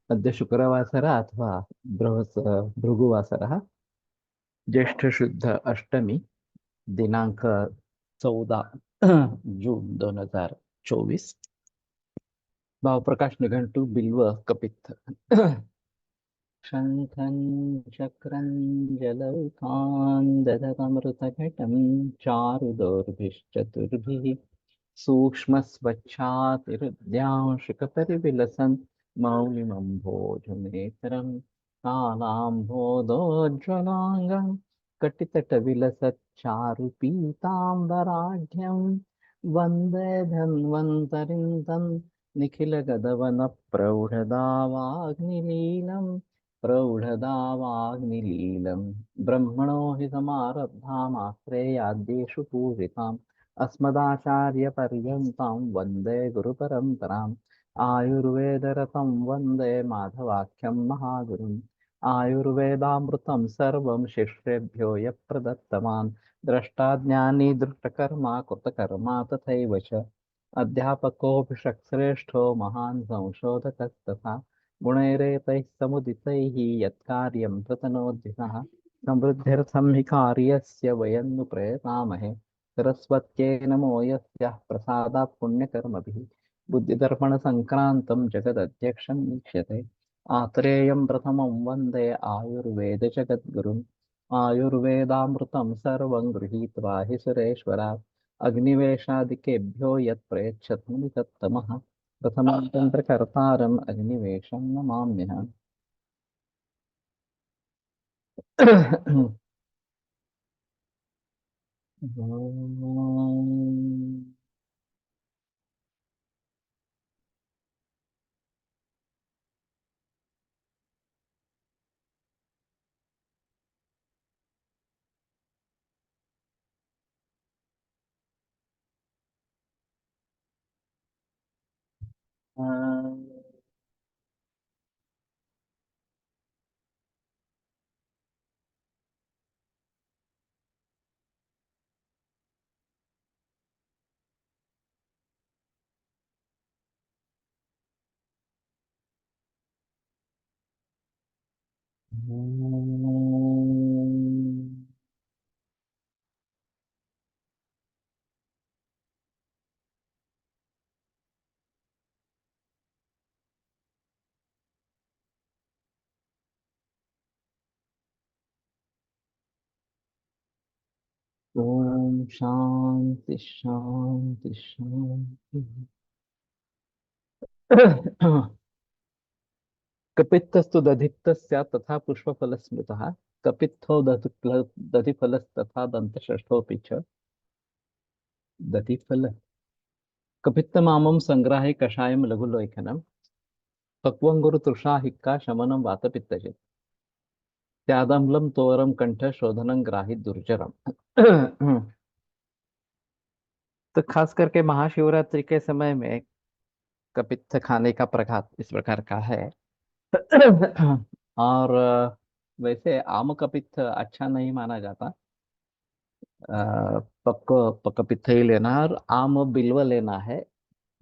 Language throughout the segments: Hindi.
अद्य शुक्रवासरः अथवा भृगुवासरः ज्येष्ठशुद्ध अष्टमी दिनांक 14 जून 2024। भावप्रकाश निघंटु बिल्व कपित्थ। शङ्खं चक्रं जलौकान् दधतमृतघटं चारुदोर्भिश्चतुर्भिः सूक्ष्मस्वच्छातिहृद्यांशिकपरिविलसन् मौलिमम्भोजुनेत्रं कालाम्भोदोज्ज्वलाङ्गं कटितटविलसच्चारुपीताम्बराढ्यं वन्दे धन्वन्तरिं तं निखिलगदवनप्रौढदावाग्निलीलम् प्रौढदावाग्निलीलम् ब्रह्मणो हि समारब्धामाश्रेयाद्येषु पूजिताम् अस्मदाचार्यपर्यन्तां वन्दे गुरुपरम्पराम् आयुर्वेदरतं वन्दे माधवाख्यं महागुरुम् आयुर्वेदामृतं सर्वं शिष्येभ्यो यः प्रदत्तवान् द्रष्टा ज्ञानी दृष्टकर्मा कृतकर्मा तथैव च अध्यापकोऽभिषक्श्रेष्ठो महान् संशोधकस्तथा गुणैरेतैः समुदितैः यत्कार्यं प्रतनोद्यतः समृद्ध्यर्थं हि कार्यस्य वयं नु प्रयतामहे सरस्वत्यै नमो यस्याः प्रसादात् पुण्यकर्मभिः बुद्धिदर्पणसङ्क्रान्तं जगदध्यक्षं वीक्ष्यते आत्रेयं प्रथमं वन्दे आयुर्वेदजगद्गुरुम् आयुर्वेदामृतं सर्वं गृहीत्वा हि सुरेश्वरात् अग्निवेशादिकेभ्यो यत् प्रयच्छत् मुनिसत्तमः प्रथमं तन्त्रकर्तारम् अग्निवेशं नमाम्यहम्। ओम शांति शांति शांति। कपित्थस्तु दधिप्तस्य तथा पुष्पफलस्मृतः कपित्थो दधिफलस्तथा दन्तषष्ठोऽपि च दधिफल कपित्थमामं संग्राहे कषायं लघुलेखनं पक्वं गुरुतृषा हिक्का शमनं वातपित्तजे त्यादम्लं तोरम कंठ शोधनं ग्राहि दुर्जरम। तो खास करके महाशिवरात्रि के समय में कपित्थ खाने का प्रघात इस प्रकार का है। और वैसे आम कपित्थ अच्छा नहीं माना जाता। पक्व कपित्थ ही लेना है और आम बिल्व लेना है,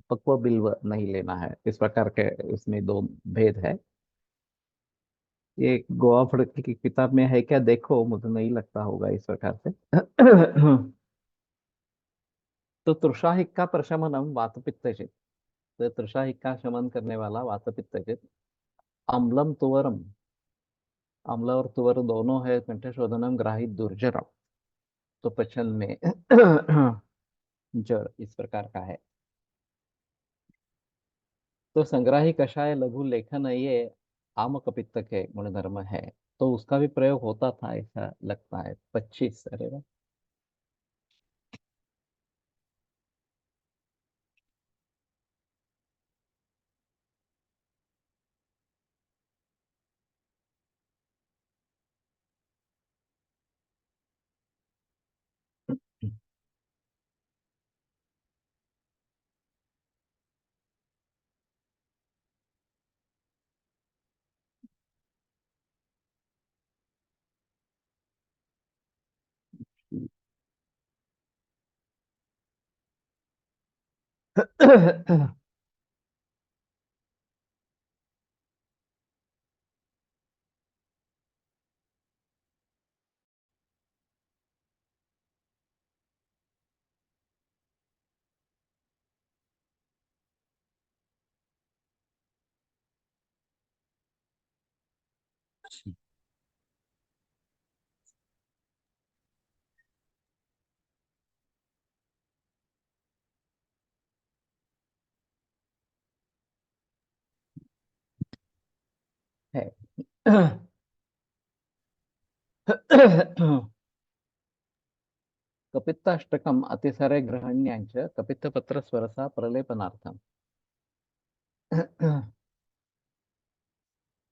पक्व बिल्व नहीं लेना है। इस प्रकार के इसमें दो भेद है। ये गोवा फड़ की किताब में है क्या, देखो, मुझे नहीं लगता होगा इस प्रकार से। तो तृषाहिक का प्रशमनम वातपित्तजित, तो तृषाहिक का शमन करने वाला वातपित्तजित। अम्लम तुवरम, अम्ल और तुवर दोनों है कंठ शोधनम ग्राही दुर्जरम, तो पचन में जर इस प्रकार का है। तो संग्राही कषाय लघु लेखन ये आम कपित्त के गुणधर्म है, तो उसका भी प्रयोग होता था ऐसा लगता है। 25, अरे वाह। है। कपित्ताष्टकम् अतिसारे गृहण्यांच कपित्थपत्र स्वरसा प्रलेपनार्थम।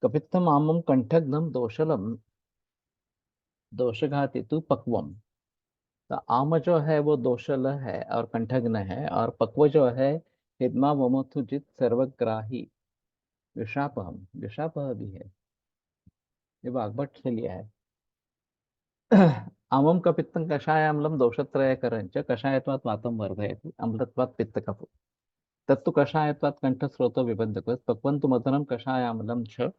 कपित्थम आमम कंठग्नम दोषलम दोषघाति तु पक्वम। तो आम जो है वो दोषल है और कंठग्न है, और पक्व जो है हिदमा ममोथुजित सर्वग्राही विषापहम, विषापह भी है। ये वाग्भट से लिया है। आमम कपित्तं कषायाम्लं दोषत्रयकरञ्च कषायत्वात् वातं वर्धयति अम्लत्वात् पित्तकफो। तत्तु कषायत्वात् कंठस्रोतो विबन्धको पक्वं तु मधुरं कषायाम्लं च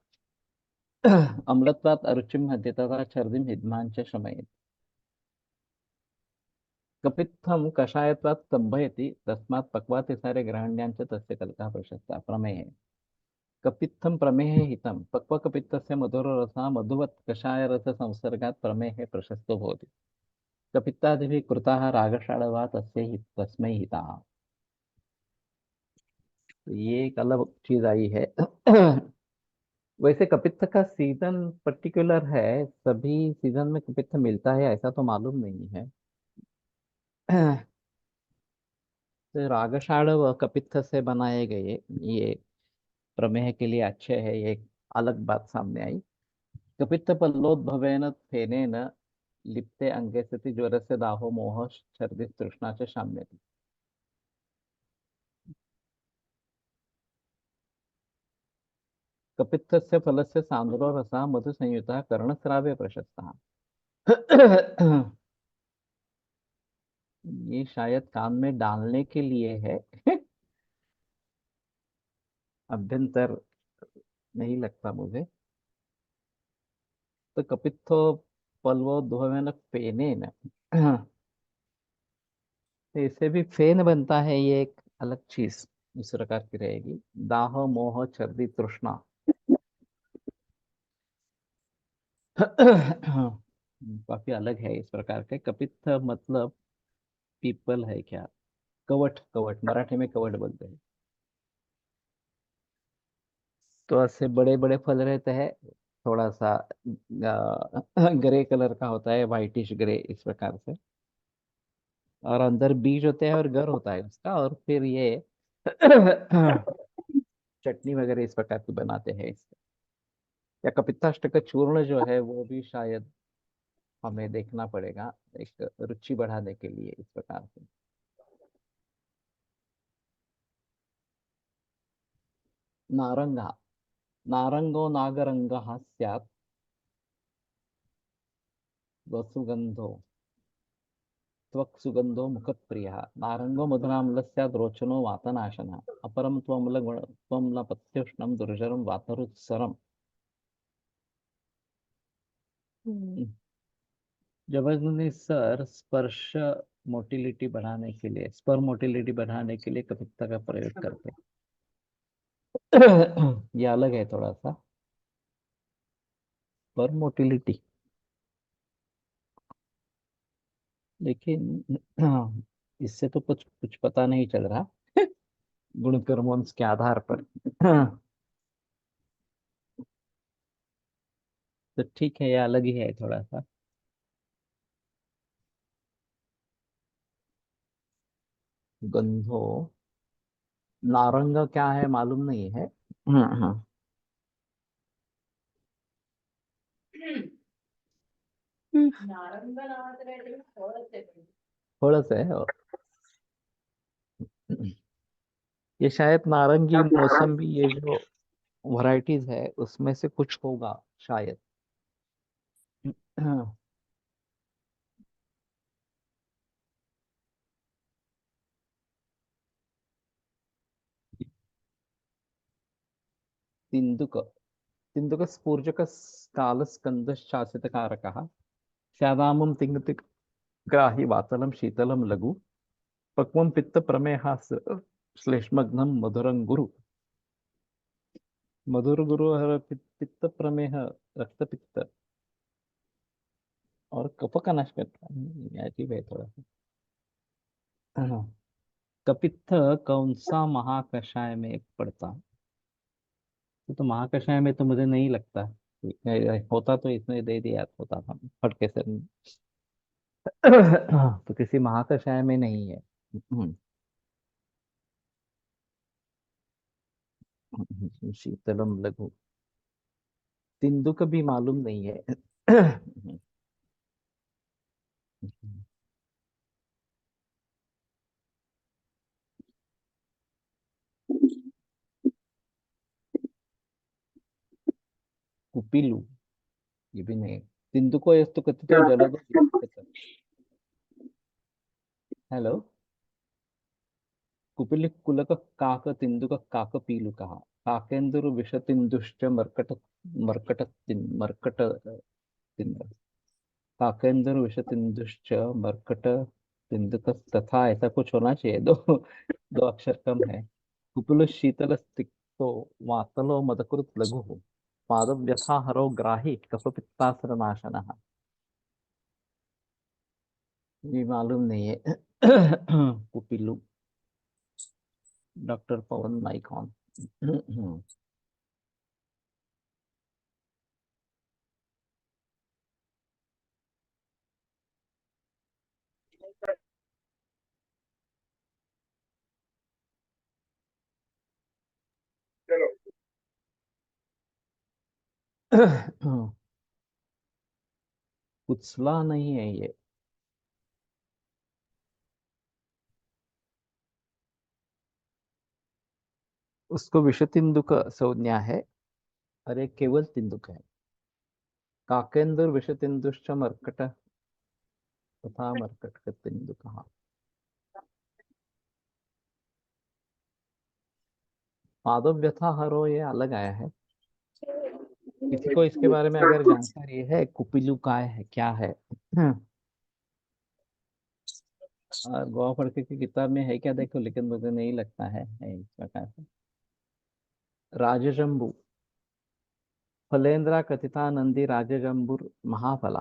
अम्लत्वात् अरुचिं हन्ति तथा छर्दिं हिद्माञ्च शमयति। कपित्थं कषायत्वात् स्तम्भयति तस्मात् पक्वात् सारे ग्रहण्याञ्च तस्य कल्कः प्रशस्तः। प्रमेय कपित्थं प्रमेहे हितं पक्वकपित्तस्य मधुररसः मधुवत् कषायरस संसर्गात् प्रमेहे प्रशस्तो भवति। कपित्तादिभिः कृताः रागषाढवा तस्य तस्मै हिताः। तो ये एक अलग चीज आई है। वैसे कपित्थ का सीजन पर्टिकुलर है, सभी सीजन में कपित्थ मिलता है ऐसा तो मालूम नहीं है। तो रागशाड़ व कपित्थ से बनाए गए ये प्रमेह के लिए अच्छे है, ये एक अलग बात सामने आई। कपित्थ पल्लोद्भवेन फेनेन लिप्ते अंगे सति ज्वरस्य दाहो मोह छर्दि तृष्णा च शाम्यति। कपित्थस्य फलस्य सांद्रो रसः मधु संयुतः कर्णस्रावे प्रशस्तः। ये शायद कान में डालने के लिए है। अभ्यंतर नहीं लगता मुझे। तो कपित्थो पल्वो दुहवेन फेनेन, तो इससे भी फेन बनता है, ये एक अलग चीज इस प्रकार की रहेगी। दाह मोह छर्दी तृष्णा। काफी अलग है इस प्रकार के। कपित्थ मतलब पीपल है क्या? कवट, कवट मराठी में कवट बोलते हैं। तो ऐसे बड़े बड़े फल रहते हैं, थोड़ा सा ग्रे कलर का होता है, वाइटिश ग्रे इस प्रकार से। और अंदर बीज होते हैं और गर होता है उसका, और फिर ये चटनी वगैरह इस प्रकार की बनाते हैं इससे। या कपित्ताष्टक चूर्ण जो है वो भी शायद हमें देखना पड़ेगा, एक रुचि बढ़ाने के लिए इस प्रकार से। नारंगा, नारंगो नागरंगः स्यात् वसुगंधो त्वक् सुगंधो मुखप्रियः। नारंगो मधुराम्ल स्यात् रोचनो वातनाशनः अपरम त्वम्लपथ्योष्णं दुर्जरं वातरुत्सरम। हम्म। जबरदस्ती सर स्पर्श मोटिलिटी बढ़ाने के लिए, स्पर मोटिलिटी बढ़ाने के लिए कपित्ता का प्रयोग करते हैं। ये अलग है थोड़ा सा। स्पर मोटिलिटी, लेकिन इससे तो कुछ कुछ पता नहीं चल रहा। गुण कर्मों के आधार पर। तो ठीक है, ये अलग ही है थोड़ा सा। गंधो, नारंग क्या है मालूम नहीं है। हाँ। थोड़ा सा है ये शायद नारंगी मौसम्बी, ये जो वैरायटीज है उसमें से कुछ होगा शायद। हाँ, तिन्दुक, तिन्दुक स्फूर्जक कालस्कंदशासितकारकः स्यादामं तिङ्तिक् ग्राहि वातलं शीतलं लघु पक्वं पित्त प्रमेहास श्लेष्मग्नं मधुरं गुरु। मधुर गुरु हर पित्त प्रमेह रक्तपित्त और कफ का नाश करता है। अजीब है थोड़ा सा। हाँ। कपित्थ कौन सा महाकषाय में पड़ता? तो महाकषाय में तो मुझे नहीं लगता। होता तो इसने दे दिया होता था फटके से। तो किसी महाकषाय में नहीं है। शीतलम लघु तिंदुक भी मालूम नहीं है। कुपिलु ये भी नहीं। तिंदुको यस्तु कथितो जलदो विकसितः। हेलो। कुपिल कुलक काक तिंदुक काक पीलुक काकेन्दुर विषतिंदुश्च मर्कट मर्कट मर्कट तिंद काकेन्दुर विषतिंदुश्च मर्कट तिंदुक तथा ऐसा कुछ होना चाहिए। दो दो अक्षर कम है। कुपिल शीतल स्तिक्तो वातलो मदकृत लघु पाद व्यथा हरो ग्राही कफपित्तासर नाशनः। ये मालूम नहीं है। कुपिलु डॉक्टर पवन नाइकॉन। कुचला नहीं है ये। उसको विषतिंदुक संज्ञा है और एक केवल तिंदुक है। काकेंदुर विषतिंदुश्च मर्कट तथा मर्कट का तिंदुक। हाँ। पादव व्यथा हरो ये अलग आया है। किसी को इसके बारे में अगर जानकारी है कुपिलु काय है क्या है? और गोवा फड़के की किताब में है क्या देखो, लेकिन मुझे नहीं लगता है इस प्रकार से। राजजंबू फलेन्द्रा कथिता नंदी राजजंबुर महाफला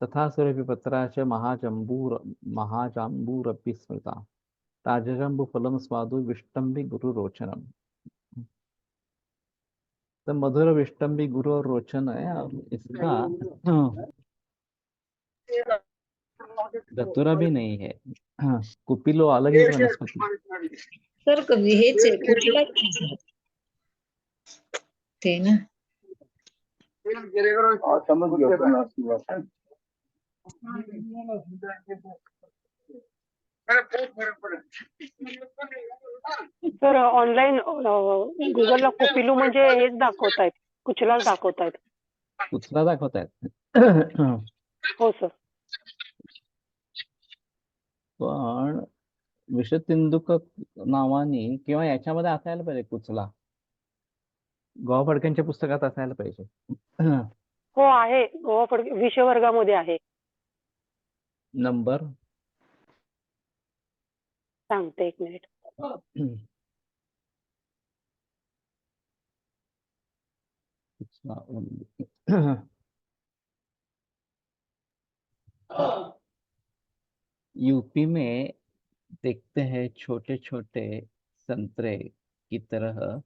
तथा सुरभिपत्रा च महाजाम्बूरपि स्मृता राजजंबुफलम स्वादु विष्टम्बि गुरु रोचनम। तो मधुर विष्टम्बि गुरु और रोचन है। और इसका धतूरा भी नहीं है। कुपिलो अलग ही वनस्पति। सर कधी हेच आहे कुठला ते ना समझ गया। तर ऑनलाईन गुगलला कुपिलू म्हणजे हेच दाखवतायत, कुचलाच दाखवतायत. कुचला दाखवतायत. हो सर. पण विषतिंदुक नावाने किंवा याच्यामध्ये असायला पाहिजे कुचला. गोवा फडक्यांच्या पुस्तकात असायला पाहिजे. हो आहे, गोवा फडके विषय वर्गामध्ये आहे. नंबर सांगते एक मिनिट. यूपी में देखते हैं छोटे छोटे संतरे की तरह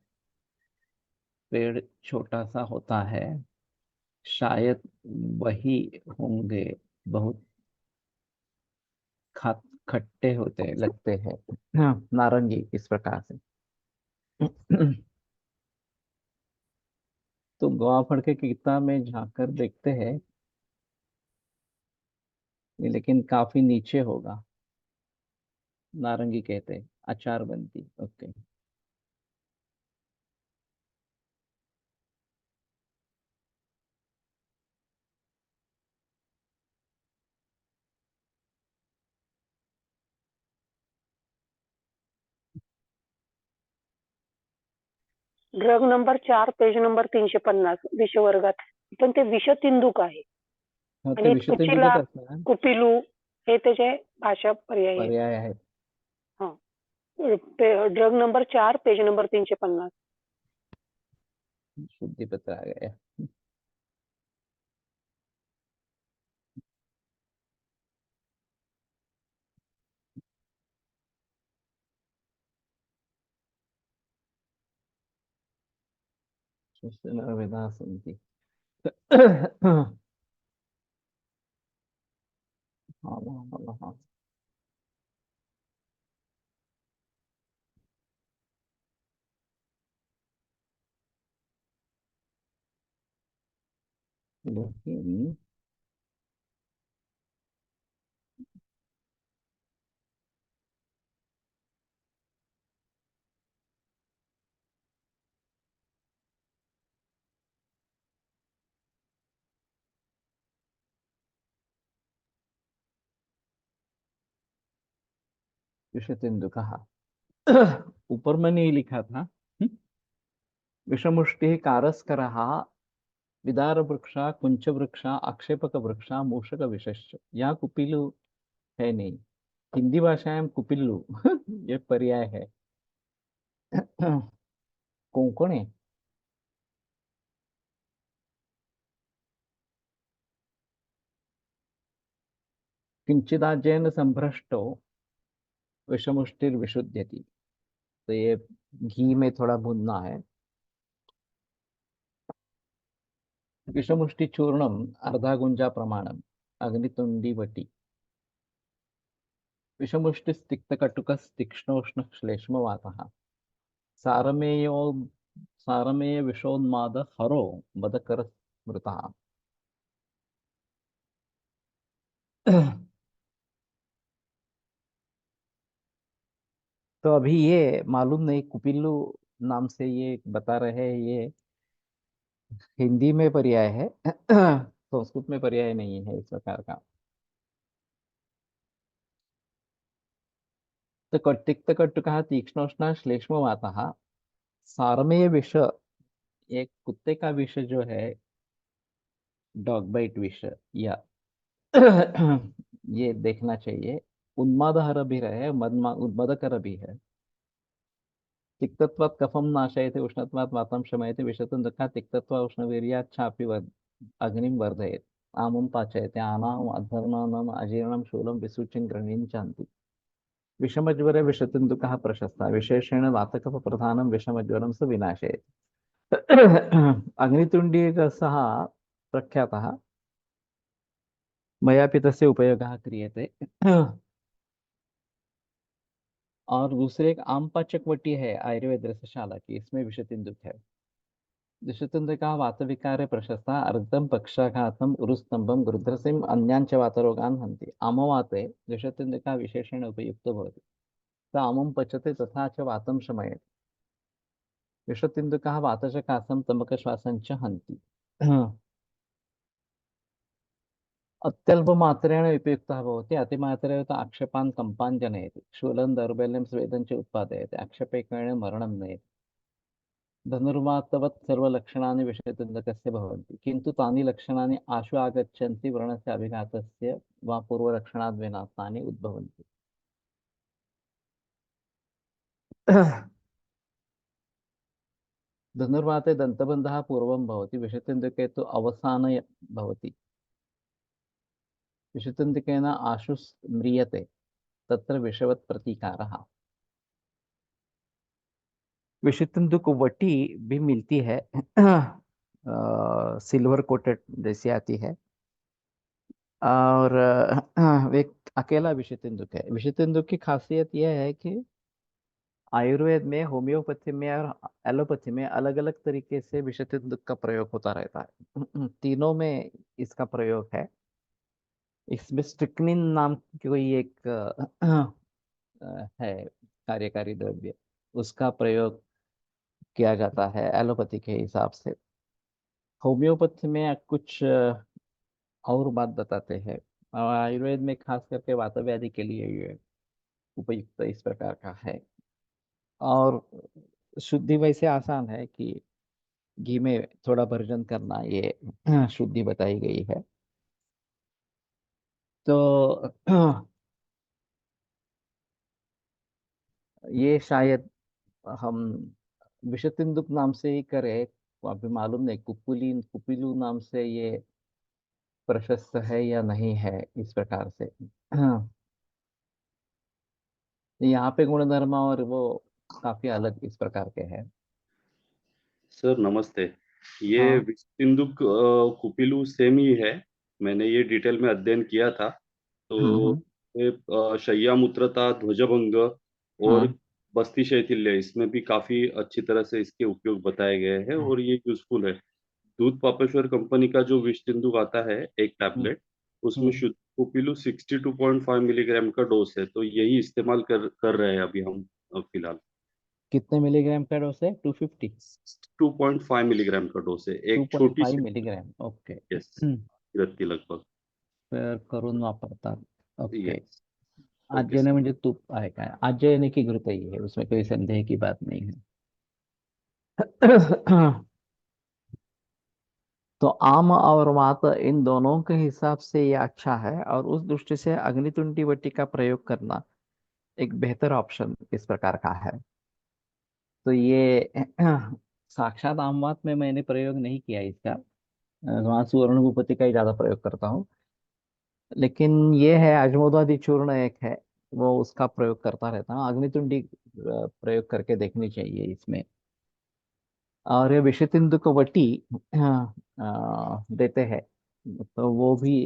पेड़ छोटा सा होता है, शायद वही होंगे, बहुत खट्टे होते लगते हैं। नारंगी इस प्रकार से। तो गोवा फड़के की किताब में झांकर देखते हैं, ये लेकिन काफी नीचे होगा। नारंगी कहते हैं अचार बनती। Okay. Drug number 4 page number 350 विषय वर्गात. पण ते विषतिंदुक आहे हाँ, ते आणि कुचिला विषतिंदुकच असणार. कुपिलू हे त्याचे भाषा पर्याय आहेत. पर्याय आहेत. Drug number 4 page number 350. शुद्धि पत्र आ गया। विधा सन्ति। हाँ, हाँ, हाँ, हाँ। लेकिन विषतेन्दुकः। ऊपर मैंने ये लिखा था, विषमुष्टि कारस्करः विदार वृक्ष कुंच वृक्ष आक्षेपक वृक्ष मूषक विशेष। यहाँ कुपिलु है नहीं, हिंदी भाषा में कुपिल्लू ये पर्याय है। कोंकण है। किंचिदाज्येन संभ्रष्टो विषमुष्टिर विशुद्ध्यति। तो ये घी में थोड़ा भूनना है। विषमुष्टि चूर्णम अर्धा गुंजा प्रमाणम अग्नितुंडी वटी। विषमुष्टिस्तिक्तकटुकस्तीक्ष्णोष्ण श्लेष्मवातः सारमेयो सारमेय विषोन्माद हरो बदकर स्मृतः। तो अभी ये मालूम नहीं, कुपिल्लू नाम से ये बता रहे हैं, ये हिंदी में पर्याय है। संस्कृत में पर्याय नहीं है इस प्रकार का। तो तिक्त कटुकः तीक्ष्णोष्ण श्लेष्म वातः सारमेय विष, एक कुत्ते का विष जो है, डॉग बाइट विष, या ये देखना चाहिए। उन्मादहर भी रहे, उन्मदकर भी है। तिक्तत्वात् कफम नाशयते उष्णत्वात् वातं शमयते विशतं दुःखात् तिक्तत्वा उष्णवीर्यात् चापि अग्निं वर्धयेत् आमं पाचयते आनाम् अधर्माणाम् अजीर्णं शूलं विसूचिं गृह्णीं चान्ति। विषमज्वर विशतं दुःखः प्रशस्ता विशेषेण वातकफ प्रधानं विषमज्वरं स विनाशयेत्। अग्नितुण्डी रसः प्रख्यातः, मयापि तस्य उपयोगः क्रियते। और दूसरे एक आम पाचकवटी है आयुर्वेद रसशाला की, इसमें विषतिंदुक है। विषतिंदुका वातविकारे प्रशस्ता अर्धम पक्षाघातम उरुस्तंभम गृध्रसिम अन्यांच वातरोगान् हन्ति। आमवाते विषतिंदुका विशेषेण उपयुक्तो भवति। स आमं पचते तथा च वातं शमयति। विषतिंदुका वातचकासं तम्बकश्वासं च हन्ति। अत्यल्पमात्रेण उपयुक्तः भवति, अतिमात्रेण तु आक्षेपान् कम्पान् जनयति। शूलं दौर्बल्यं स्वेदं च उत्पादयति, आक्षेपकेण मरणं नयति। धनुर्वातवत् सर्वलक्षणानि विषयतुण्डकस्य भवन्ति, किन्तु तानि लक्षणानि आशु आगच्छन्ति व्रणस्य अभिघातस्य वा पूर्वलक्षणाद् विना तानि उद्भवन्ति। धनुर्वाते दन्तबन्धः पूर्वं भवति, विषतुण्डके तु अवसाने भवति। विषतुण्डकेन आशु म्रियते, तत्र विषवत् प्रतीकारः। विषतुंदुक वटी भी मिलती है, सिल्वर कोटेड जैसी आती है। और एक अकेला विषतेंदुक है। विषतेंदुक की खासियत यह है कि आयुर्वेद में, होम्योपैथी में और एलोपैथी में अलग अलग तरीके से विषतेंदुक का प्रयोग होता रहता है। तीनों में इसका प्रयोग है। इसमें स्ट्रिक्निन नाम की कोई एक है कार्यकारी द्रव्य, उसका प्रयोग किया जाता है एलोपैथी के हिसाब से। होम्योपैथी में कुछ और बात बताते हैं। और आयुर्वेद में खास करके वात व्याधि के लिए ये उपयुक्त इस प्रकार का है। और शुद्धि वैसे आसान है कि घी में थोड़ा भर्जन करना, ये शुद्धि बताई गई है। तो ये शायद हम विषतिंदुक नाम से ही करें, को अभी मालूम नहीं कुपुलिन कुपिलू नाम से ये प्रशस्त है या नहीं है इस प्रकार से। हाँ, यहाँ पे गुणधर्म और वो काफी अलग इस प्रकार के हैं। सर नमस्ते। ये हाँ। विश्वसिंधु कुपिलू सेम ही है। मैंने ये डिटेल में अध्ययन किया था। तो हम्म। ये शय्या मूत्रता ध्वजभंग और हाँ। बस्ती शैथिल्य इसमें भी काफी अच्छी तरह से इसके उपयोग बताए गए हैं और ये यूजफुल है। दूध पापेश्वर कंपनी का जो विश्वसिंधु आता है एक हम्म। टैबलेट, उसमें हम्म। शुद्ध कुपिलू 62.5 मिलीग्राम का डोज है, तो यही इस्तेमाल कर कर रहे हैं अभी हम फिलहाल। कितने मिलीग्राम का डोज है? 250? 2.5 मिलीग्राम का डोज है, टू एक पॉइंट छोटी फाइव सी। Milligram okay. यस, रत्ती लगभग। तर करून वापरतात ओके। यस। ओके आज्याने सर। म्हणजे तूप आहे काय? आज्या येणे की घृतही है, उसमें कोई संदेह की बात नहीं है। तो आम और वात इन दोनों के हिसाब से ये अच्छा है, और उस दृष्टि से अग्नितुंडी वटी का प्रयोग करना एक बेहतर ऑप्शन इस प्रकार का है। तो ये साक्षात आमवात में मैंने प्रयोग नहीं किया इसका, वहाँ सुवर्ण भूपति का ही ज्यादा प्रयोग करता हूँ। लेकिन ये है अजमोदादि चूर्ण एक है, वो उसका प्रयोग करता रहता हूँ। अग्नितुंडी प्रयोग करके देखनी चाहिए इसमें। और ये विषतिंदु को वटी देते हैं, तो वो भी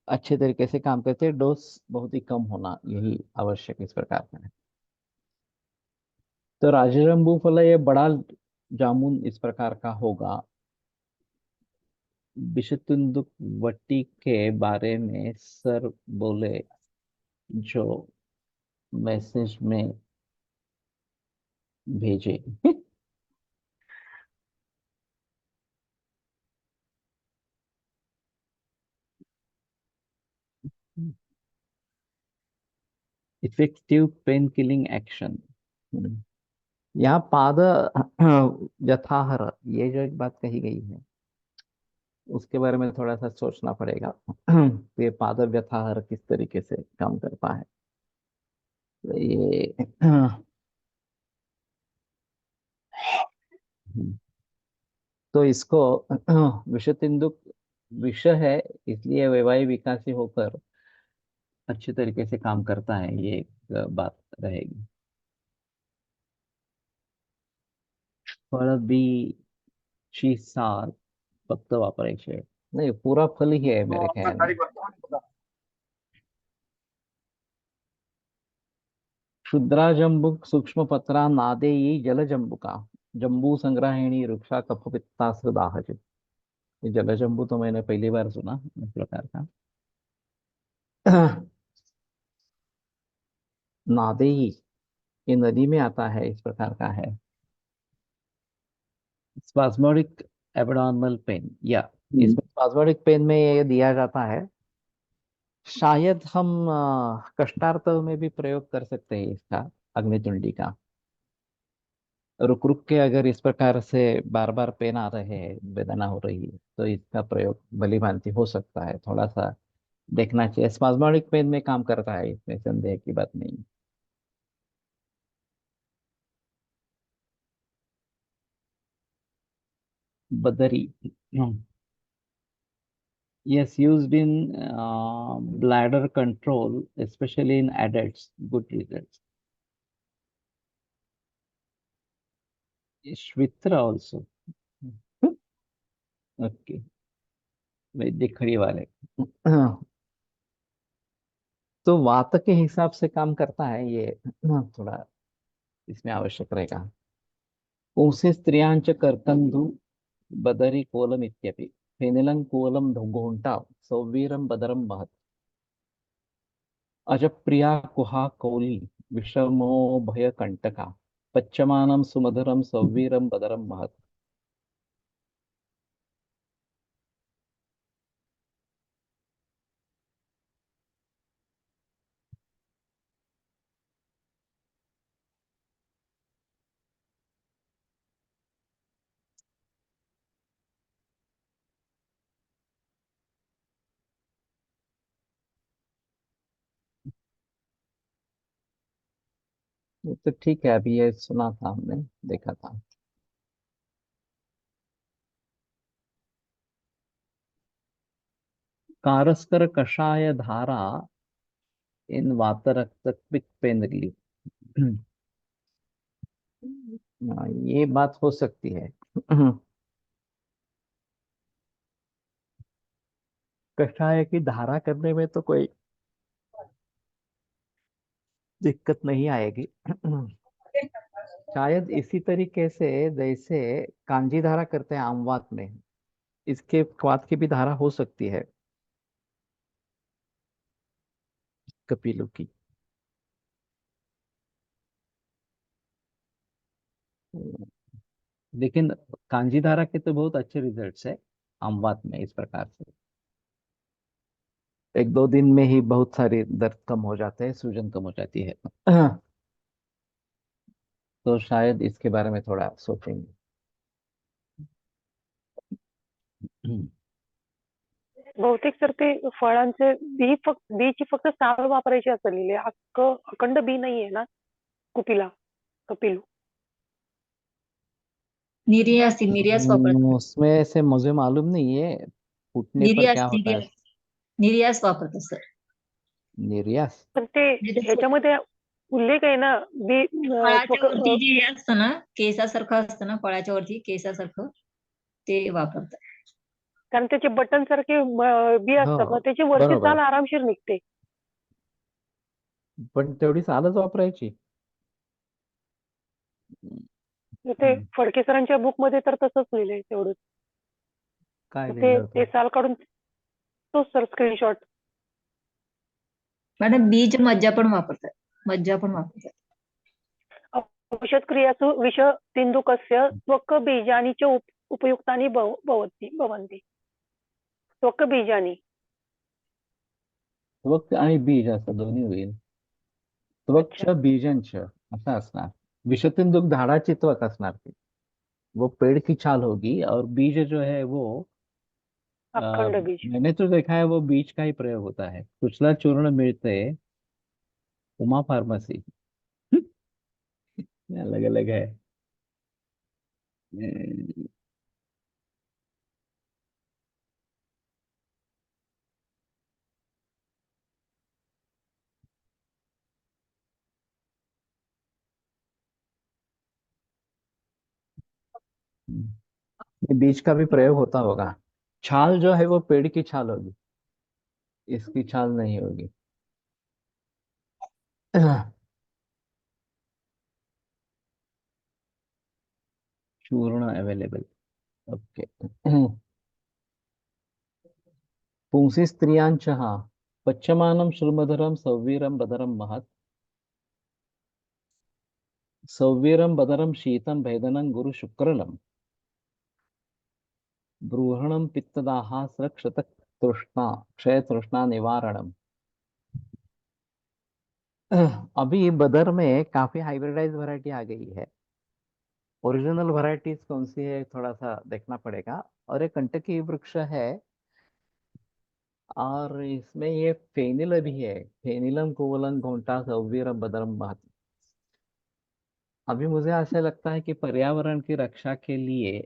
अच्छे तरीके से काम करते हैं। डोज बहुत ही कम होना यही आवश्यक इस प्रकार का है। तो राजरंबू फल ये बड़ा जामुन इस प्रकार का होगा। विषतुंदु वटी के बारे में सर बोले जो मैसेज में भेजे। Effective pain killing action. यहाँ पाद यथाहर, ये जो एक बात कही गई है उसके बारे में थोड़ा सा सोचना पड़ेगा। तो ये पाद व्यथाहर किस तरीके से काम करता है, तो ये तो इसको विषतिंदुक विष है, इसलिए वैवाहिक विकासी होकर अच्छे तरीके से काम करता है, ये एक बात रहेगी। फळ बी ची साल फक्त वापरायची आहे, नहीं पूरा फल ही है तो मेरे आपका ख्याल में। तारीख बता। क्षुद्राजंबुक सूक्ष्म पत्रा नादेयी जलजंबुका, जम्बू संग्राहिणी वृक्षा कफपित्तास्त्र दाहज। ये जलजंबू तो मैंने पहली बार सुना इस प्रकार का। नादेई, ये नदी में आता है इस प्रकार का है। स्पाज्मोडिक एबडोर्मल पेन, या इसमें स्पाज्मोडिक पेन में ये दिया जाता है। शायद हम कष्टार्थ में भी प्रयोग कर सकते हैं इसका, अग्नितुंडी का। रुक रुक के अगर इस प्रकार से बार बार पेन आ रहे हैं, वेदना हो रही है, तो इसका प्रयोग भली भांति हो सकता है। थोड़ा सा देखना चाहिए, स्पाज्मोडिक पेन में काम करता है, इसमें संदेह की बात नहीं। बदरी, yes, used in bladder control, especially in adults, good results. Shvitra also, okay, वैद्य खड़ी वाले। तो वात के हिसाब से काम करता है ये, थोड़ा इसमें आवश्यक रहेगा। पुंसे स्त्रियांच कर्कंधु बदरी कोलम इत्यपि, फेनिलं कोलम घोंटा सौवीरम बदरम महत्, अजप्रिया कुहा कौली विषमो भय कंटका, पच्यमानं सुमधुरम सौवीरम बदरम महत्। ये तो ठीक है, अभी ये सुना था हमने, देखा था। कारस्कर कषाय धारा इन वात रक्त पित्त पेंदली। ये बात हो सकती है। कषाय की धारा करने में तो कोई दिक्कत नहीं आएगी। शायद इसी तरीके से जैसे कांजी धारा करते हैं आमवात में, इसके वात की भी धारा हो सकती है कपिलों की। लेकिन कांजी धारा के तो बहुत अच्छे रिजल्ट्स है आमवात में। इस प्रकार से 1-2 दिन में ही बहुत सारे दर्द कम हो जाते हैं, सूजन कम हो जाती है। तो शायद इसके बारे में थोड़ा सोचेंगे। बहुतेक सर ते फळांचे बीची फक्त साल वापरायची असं लिहिले, अखंड बी नाहीये ना कपिलू? निर्यास वापरतात. उसमें से मुझे मालूम नहीं है फूटने पर क्या होता है। निर्यास वापरतात सर. निर्यास। पण ते म्हणजे ते ह्याच्यामध्ये उल्लेख आहे ना बी फळाच्या वरती जे हे असतं ना, केसासारखं असतं ना, फळाच्या वरती केसासारखं, ते वापरतात. कारण त्याचे बटन सारखे बी असतात ना, हो त्याची वरची बरोबर, साल आरामशीर निघते. पण तेवढी सालच वापरायची. ते फडके सरांच्या बुक मध्ये तर तसंच लिहिलंय तेवढंच. काय ते लिहिलं ते होतं? साल काढून तो सर स्क्रीनशॉट. मॅडम बीज मज्जा पण वापरतात. औषध क्रियासु विष सिंधुकस्य त्वक बीजानी च उपयुक्तानि भवन्ति. त्वक बीजानी. त्वक आणि बीज असं दोन्ही होईल. त्वक्ष बीजंच असं असणार. विषतिंदुक झाडाची त्वक असणार ती, वो पेड़ की छाल होगी, और बीज जो है वो अखंड बीज. मैंने तो देखा है वो बीज का ही प्रयोग होता है। कुचला चूर्ण मिलते उमा फार्मेसी। अलग अलग है। ये बीज का भी प्रयोग होता होगा। छाल जो है वो पेड़ की छाल होगी, इसकी छाल नहीं होगी। चूर्ण अवेलेबल। ओके। पुंसी स्त्रियांचः पच्यमानं श्रुमधरं सौवीरं बदरं महत् सौवीरं बदरं शीतं भेदनं गुरु शुक्रलम् ब्रूहणं पित्तदाहास्र क्षत तृष्णा क्षय तृष्णा निवारणम। अभी बदर में काफी हाइब्रिडाइज वैरायटी आ गई है। ओरिजिनल वैरायटीज कौन सी है थोड़ा सा देखना पड़ेगा। और एक कंटकी वृक्ष है, और इसमें ये फेनिल भी है, फेनिलम कोवलम घोंटा सौवीरम बदरम महत। अभी मुझे ऐसा लगता है कि पर्यावरण की रक्षा के लिए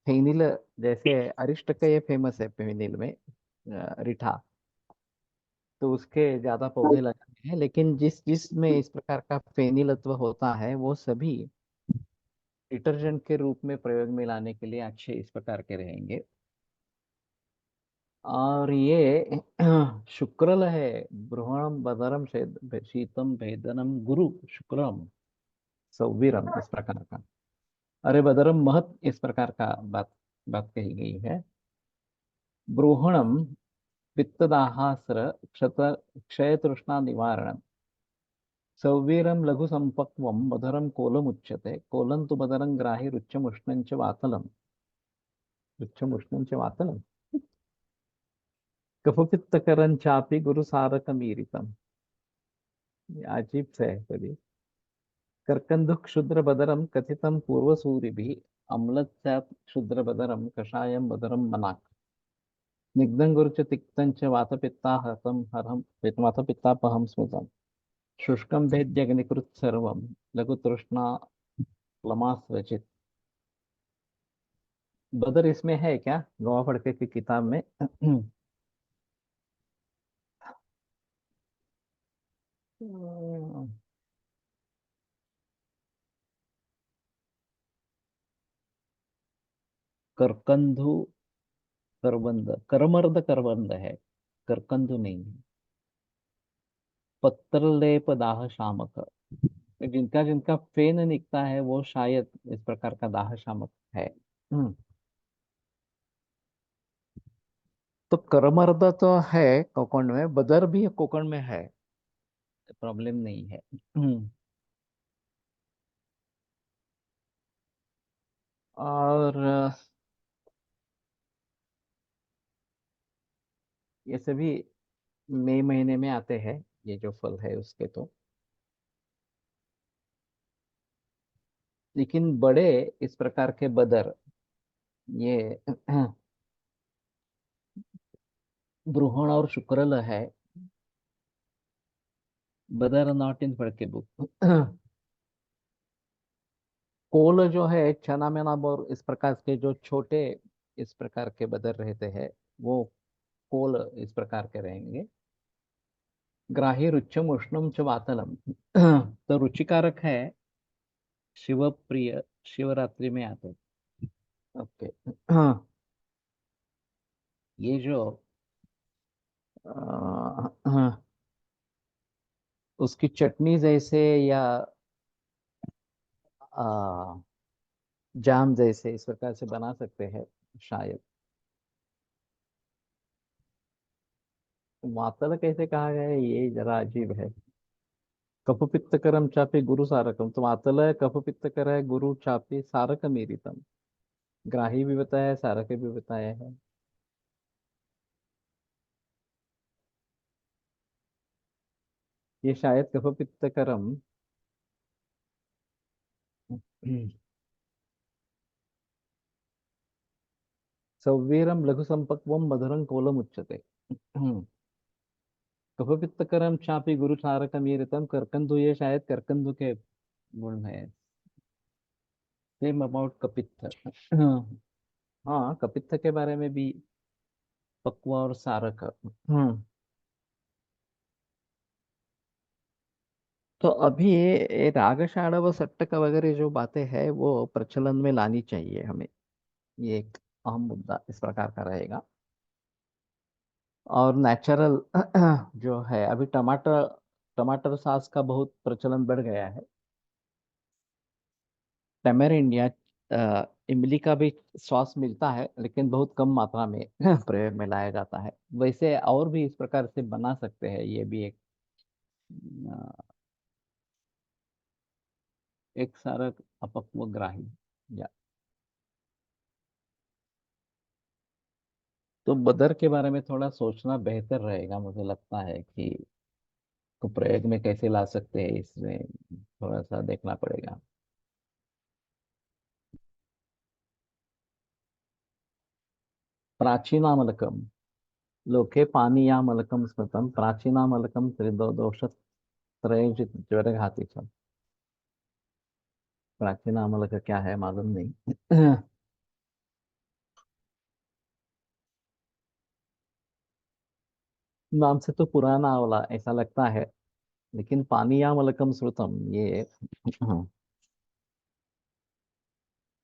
फेनिल, जैसे अरिष्ट का ये फेमस है फेनिल में, रिठा, तो उसके ज्यादा पौधे लगाने हैं। लेकिन जिसमें इस प्रकार का फेनिलत्व होता है वो सभी डिटर्जेंट के रूप में प्रयोग में लाने के लिए अच्छे इस प्रकार के रहेंगे। और ये शुक्रल है, ब्रूहणम बदरम शीतम भेदनम गुरु शुक्रम सौवीरम, इस प्रकार का। अरे बदरम महत, इस प्रकार का बात बात कही गई है। ब्रूहणम पित्तदाहास्र क्षत क्षय तृष्णा निवारण सौवीरम लघु संपक्वम मधुरम कोलम उच्यते कोलं तु मदरं ग्राहि रुच्यमुष्णं च वातलम। रुच्यमुष्णं च वातलम कफपित्तकरं चापि गुरुसारकमीरितम। ये अजीब से है सभी। कर्कंदु क्षुद्र बदरम कथितम पूर्वसूरिभिः अम्लस्यात् क्षुद्र बदरम कषायम बदरम मनाक् स्निग्धं गुरुच तिक्तं च वातपित्ताहतं हरं वातपित्तापहं स्मृतम् शुष्कं भेद्यग्निकृत सर्वं लघुतृष्णा लमास्वचित। बदर इसमें है क्या गवा फड़के की किताब में? करकंधु करबंद, करमर्द करबंद है, करकंधु नहीं है। पत्रलेप दाह शामक, जिनका जिनका फेन निकता है वो शायद इस प्रकार का दाह शामक है। हम्म। तो करमर्द तो है कोकण में, बदर भी कोकण में है, प्रॉब्लम नहीं है। और ये सभी मई महीने में आते हैं, ये जो फल है उसके तो। लेकिन बड़े इस प्रकार के बदर, ये ब्रूहण और शुक्रल है। बदर नॉट इन फड़के बुक। कोल जो है चना मेना बोर, इस प्रकार के जो छोटे इस प्रकार के बदर रहते हैं वो कोल इस प्रकार के रहेंगे। ग्राही रुचम उष्णम च वातलम। तो रुचिकारक है, शिव प्रिय, शिवरात्रि में आते हैं। ओके। ये जो उसकी चटनी जैसे या आ, जाम जैसे इस प्रकार से बना सकते हैं शायद। मातल कैसे कहा गया है ये जरा अजीब है। कफ पित्तकरम चापी गुरु सारकम, तो मातल है, कफ पित्तकर है, गुरु चापी सारक मीरितम। ग्राही भी बताया है, सारक भी बताया है। ये शायद कफ पित्तकरम सौवीरम लघु संपक्वम मधुरं कोलम उच्यते। कफ पित्तकरम चापी गुरु सारक मीरितम, करकंदु, ये शायद करकंदु के गुण है। सेम अबाउट कपित्थ। हाँ, कपित्थ के बारे में भी, पक्वा और सारक। तो अभी ये राग शाड़व सट्टक वगैरह जो बातें हैं वो प्रचलन में लानी चाहिए हमें। ये एक अहम मुद्दा इस प्रकार का रहेगा। और नेचुरल जो है, अभी टमाटर, टमाटर सॉस का बहुत प्रचलन बढ़ गया है। टैमेरिंड या इमली का भी सॉस मिलता है, लेकिन बहुत कम मात्रा में प्रयोग में लाया जाता है। वैसे और भी इस प्रकार से बना सकते हैं, ये भी एक सारक अपक्वग्राही या। तो बदर के बारे में थोड़ा सोचना बेहतर रहेगा, मुझे लगता है कि को प्रयोग में कैसे ला सकते हैं, इसमें थोड़ा सा देखना पड़ेगा। प्राचीनामलकम, लोके पानीयामलकम स्मृतम, प्राचीनामलकम त्रिदोष त्रयजित ज्वरघाती छम। प्राचीनामलक क्या है मालूम नहीं। नाम से तो पुराना वाला ऐसा लगता है, लेकिन पानीयामलकम श्रुतम, ये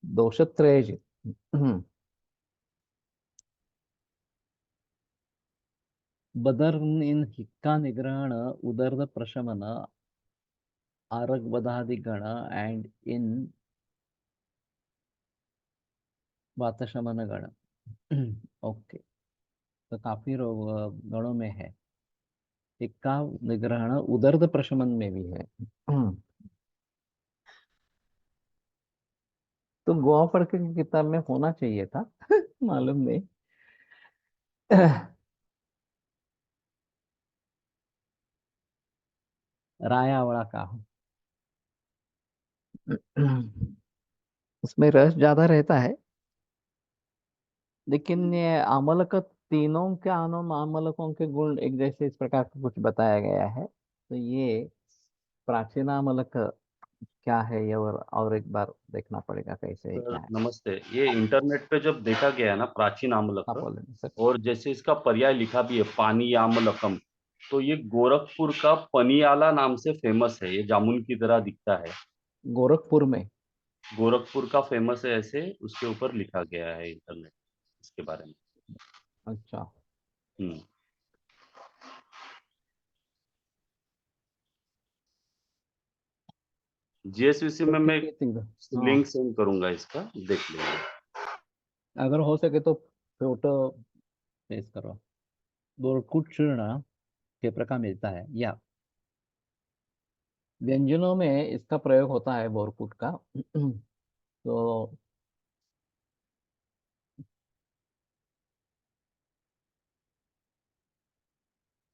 दोषत्रयजित। बदर इन हिक्का निग्रहण, उदर्द प्रशमन, आरग बदादि गण एंड इन वातशमन गण। ओके। तो काफी रोग गणों में है। हिक्का निग्रहण उदर्द प्रशमन में भी है। तो गोवा पढ़ के किताब में होना चाहिए था। मालूम नहीं। रायावड़ा का उसमें रस ज्यादा रहता है, लेकिन ये आमलक, तीनों के आमलकों के गुण एक जैसे इस प्रकार का कुछ बताया गया है। तो ये प्राचीनामलक क्या है ये, और एक बार देखना पड़ेगा कैसे है क्या है। नमस्ते। ये इंटरनेट पे जब देखा गया है ना प्राचीन हाँ आमलक, बोले सर। और जैसे इसका पर्याय लिखा भी है पानी आमलकम, तो ये गोरखपुर का पनियाला नाम से फेमस है, ये जामुन की तरह दिखता है। गोरखपुर में? गोरखपुर का फेमस है, ऐसे उसके ऊपर लिखा गया है इंटरनेट इसके बारे में। अच्छा। हम्म। जीएसवीसी तो में मैं ठीक है, ठीक है। हाँ, लिंक सेंड करूंगा, इसका देख लेंगे। अगर हो सके तो फोटो पेश करो। बोरकुट चूर्ण क्षेत्र का मिलता है, या व्यंजनों में इसका प्रयोग होता है बोरकुट का। तो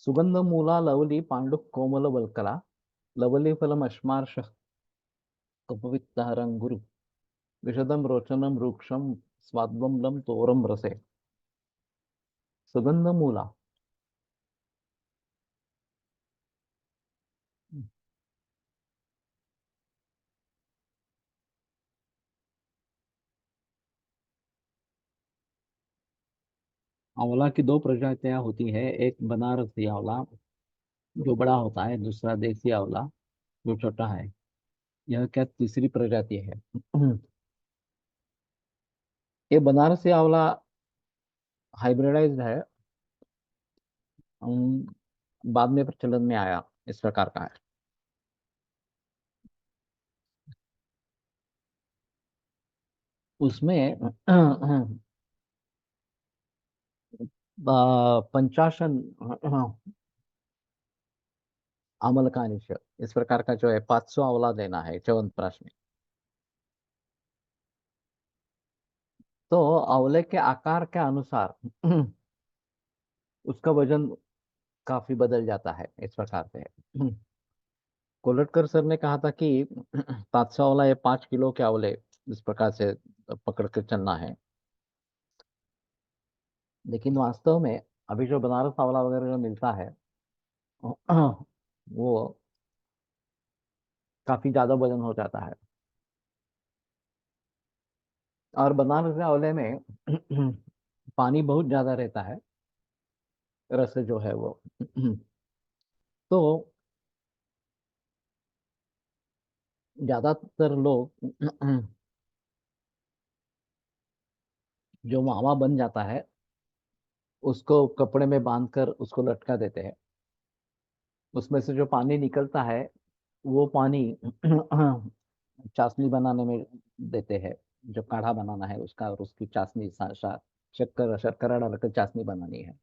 सुगंध मूला लवली पांडु कोमल वल्कला लवली फलम अश्मार्ष कपवित्तहरं गुरु विशदम रोचनम रूक्षम स्वाद्वम लम तोरम रसे। सुगंध मूला। आंवला की दो प्रजातियां होती है, एक बनारसी आंवला जो बड़ा होता है, दूसरा देसी आंवला जो छोटा है। यह क्या तीसरी प्रजाति है? ये बनारसी आंवला हाइब्रिडाइज्ड है। बाद में प्रचलन में आया, इस प्रकार का है। उसमें 50 अमल का निश्चय, इस प्रकार का जो है 500 आंवला देना है च्यवनप्राश में। तो आंवले के आकार के अनुसार उसका वजन काफी बदल जाता है, इस प्रकार से। कोलटकर सर ने कहा था कि 500 आंवला या 5 किलो के आंवले, इस प्रकार से पकड़ कर चलना है। लेकिन वास्तव में अभी जो बनारस आंवला वगैरह जो मिलता है वो काफी ज्यादा वजन हो जाता है। और बनारस आंवले में पानी बहुत ज्यादा रहता है, रस जो है वो। तो ज्यादातर लोग जो मावा बन जाता है उसको कपड़े में बांधकर उसको लटका देते हैं। उसमें से जो पानी निकलता है वो पानी चाशनी बनाने में देते हैं। जो काढ़ा बनाना है उसका, और उसकी चाशनी शक्कर शर्करा डालकर चाशनी बनानी है।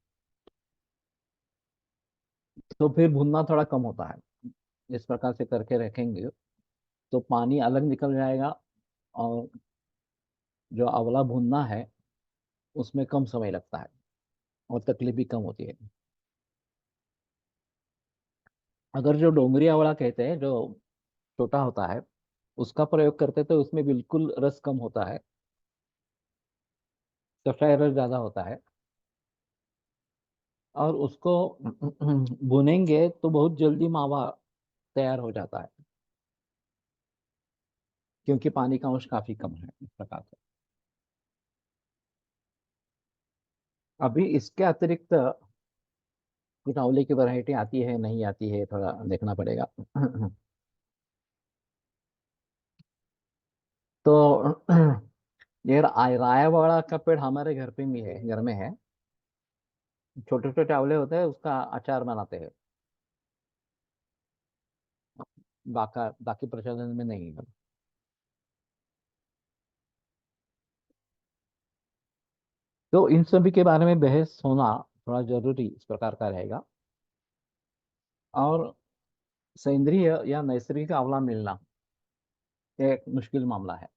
तो फिर भुनना थोड़ा कम होता है। इस प्रकार से करके रखेंगे तो पानी अलग निकल जाएगा, और जो अवला भुनना है उसमें कम समय लगता है, और तकलीफ भी कम होती है। अगर जो डोंगरी आंवला कहते हैं, जो छोटा होता है, उसका प्रयोग करते तो उसमें बिल्कुल रस कम होता है, कषाय रस ज्यादा होता है। और उसको भुनेंगे तो बहुत जल्दी मावा तैयार हो जाता है, क्योंकि पानी का अंश काफी कम है, इस प्रकार से। अभी इसके अतिरिक्त कुछ आंवले की वैरायटी आती है, नहीं आती है, थोड़ा देखना पड़ेगा। तो ये राया वाला का पेड़ हमारे घर पे भी है, घर में है। छोटे छोटे आंवले होते हैं, उसका अचार बनाते हैं। बाकी प्रचलन में नहीं है। तो इन सभी के बारे में बहस होना थोड़ा जरूरी इस प्रकार का रहेगा। और सेंद्रिय या नैसर्गिक आंवला मिलना एक मुश्किल मामला है।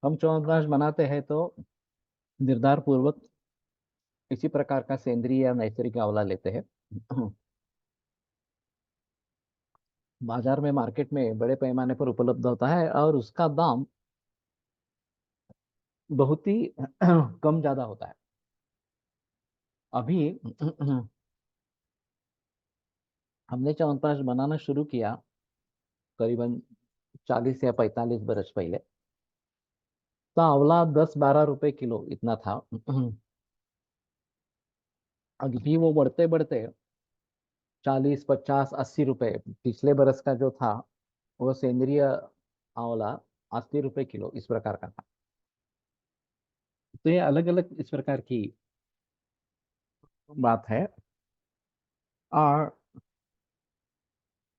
हम च्यवनप्राश बनाते हैं तो निर्धार पूर्वक इसी प्रकार का सेंद्रिय या नैसर्गिक आंवला लेते हैं। बाजार में, मार्केट में बड़े पैमाने पर उपलब्ध होता है, और उसका दाम बहुत ही कम ज्यादा होता है। अभी हमने च्यवनप्राश बनाना शुरू किया करीबन 40 या 45 बरस पहले। तो आंवला 10-12 रुपए किलो इतना था। अभी वो बढ़ते बढ़ते 40, 50, 80 रुपए पिछले बरस का जो था, वो सेंद्रीय आंवला 80 रुपए किलो इस प्रकार का था। तो ये अलग अलग इस प्रकार की बात है। और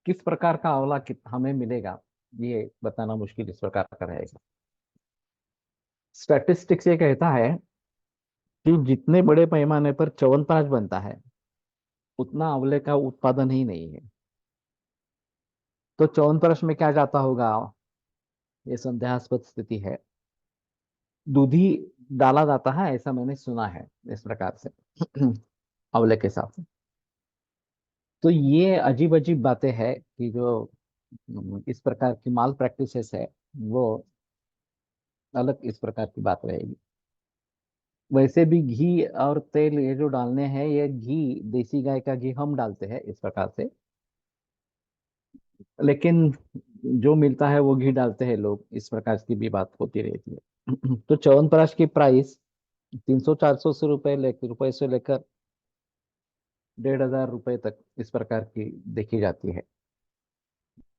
किस प्रकार का आंवला हमें मिलेगा, ये बताना मुश्किल इस प्रकार का रहेगा। स्टैटिस्टिक्स ये कहता है कि जितने बड़े पैमाने पर च्यवनप्राश बनता है, उतना आंवले का उत्पादन ही नहीं है। तो च्यवनप्राश में क्या जाता होगा, ये संदेहास्पद स्थिति है। दूध ही डाला जाता है ऐसा मैंने सुना है इस प्रकार से आंवले के साथ। तो ये अजीब अजीब बातें हैं कि जो इस प्रकार की माल प्रैक्टिसेस है, वो अलग इस प्रकार की बात रहेगी। वैसे भी घी और तेल ये जो डालने हैं, ये घी देसी गाय का घी हम डालते हैं इस प्रकार से, लेकिन जो मिलता है वो घी डालते हैं लोग, इस प्रकार की भी बात होती रहती है। तो च्यवनप्राश की प्राइस 300-400 से रुपए से लेकर 1,500 रुपए तक इस प्रकार की देखी जाती है।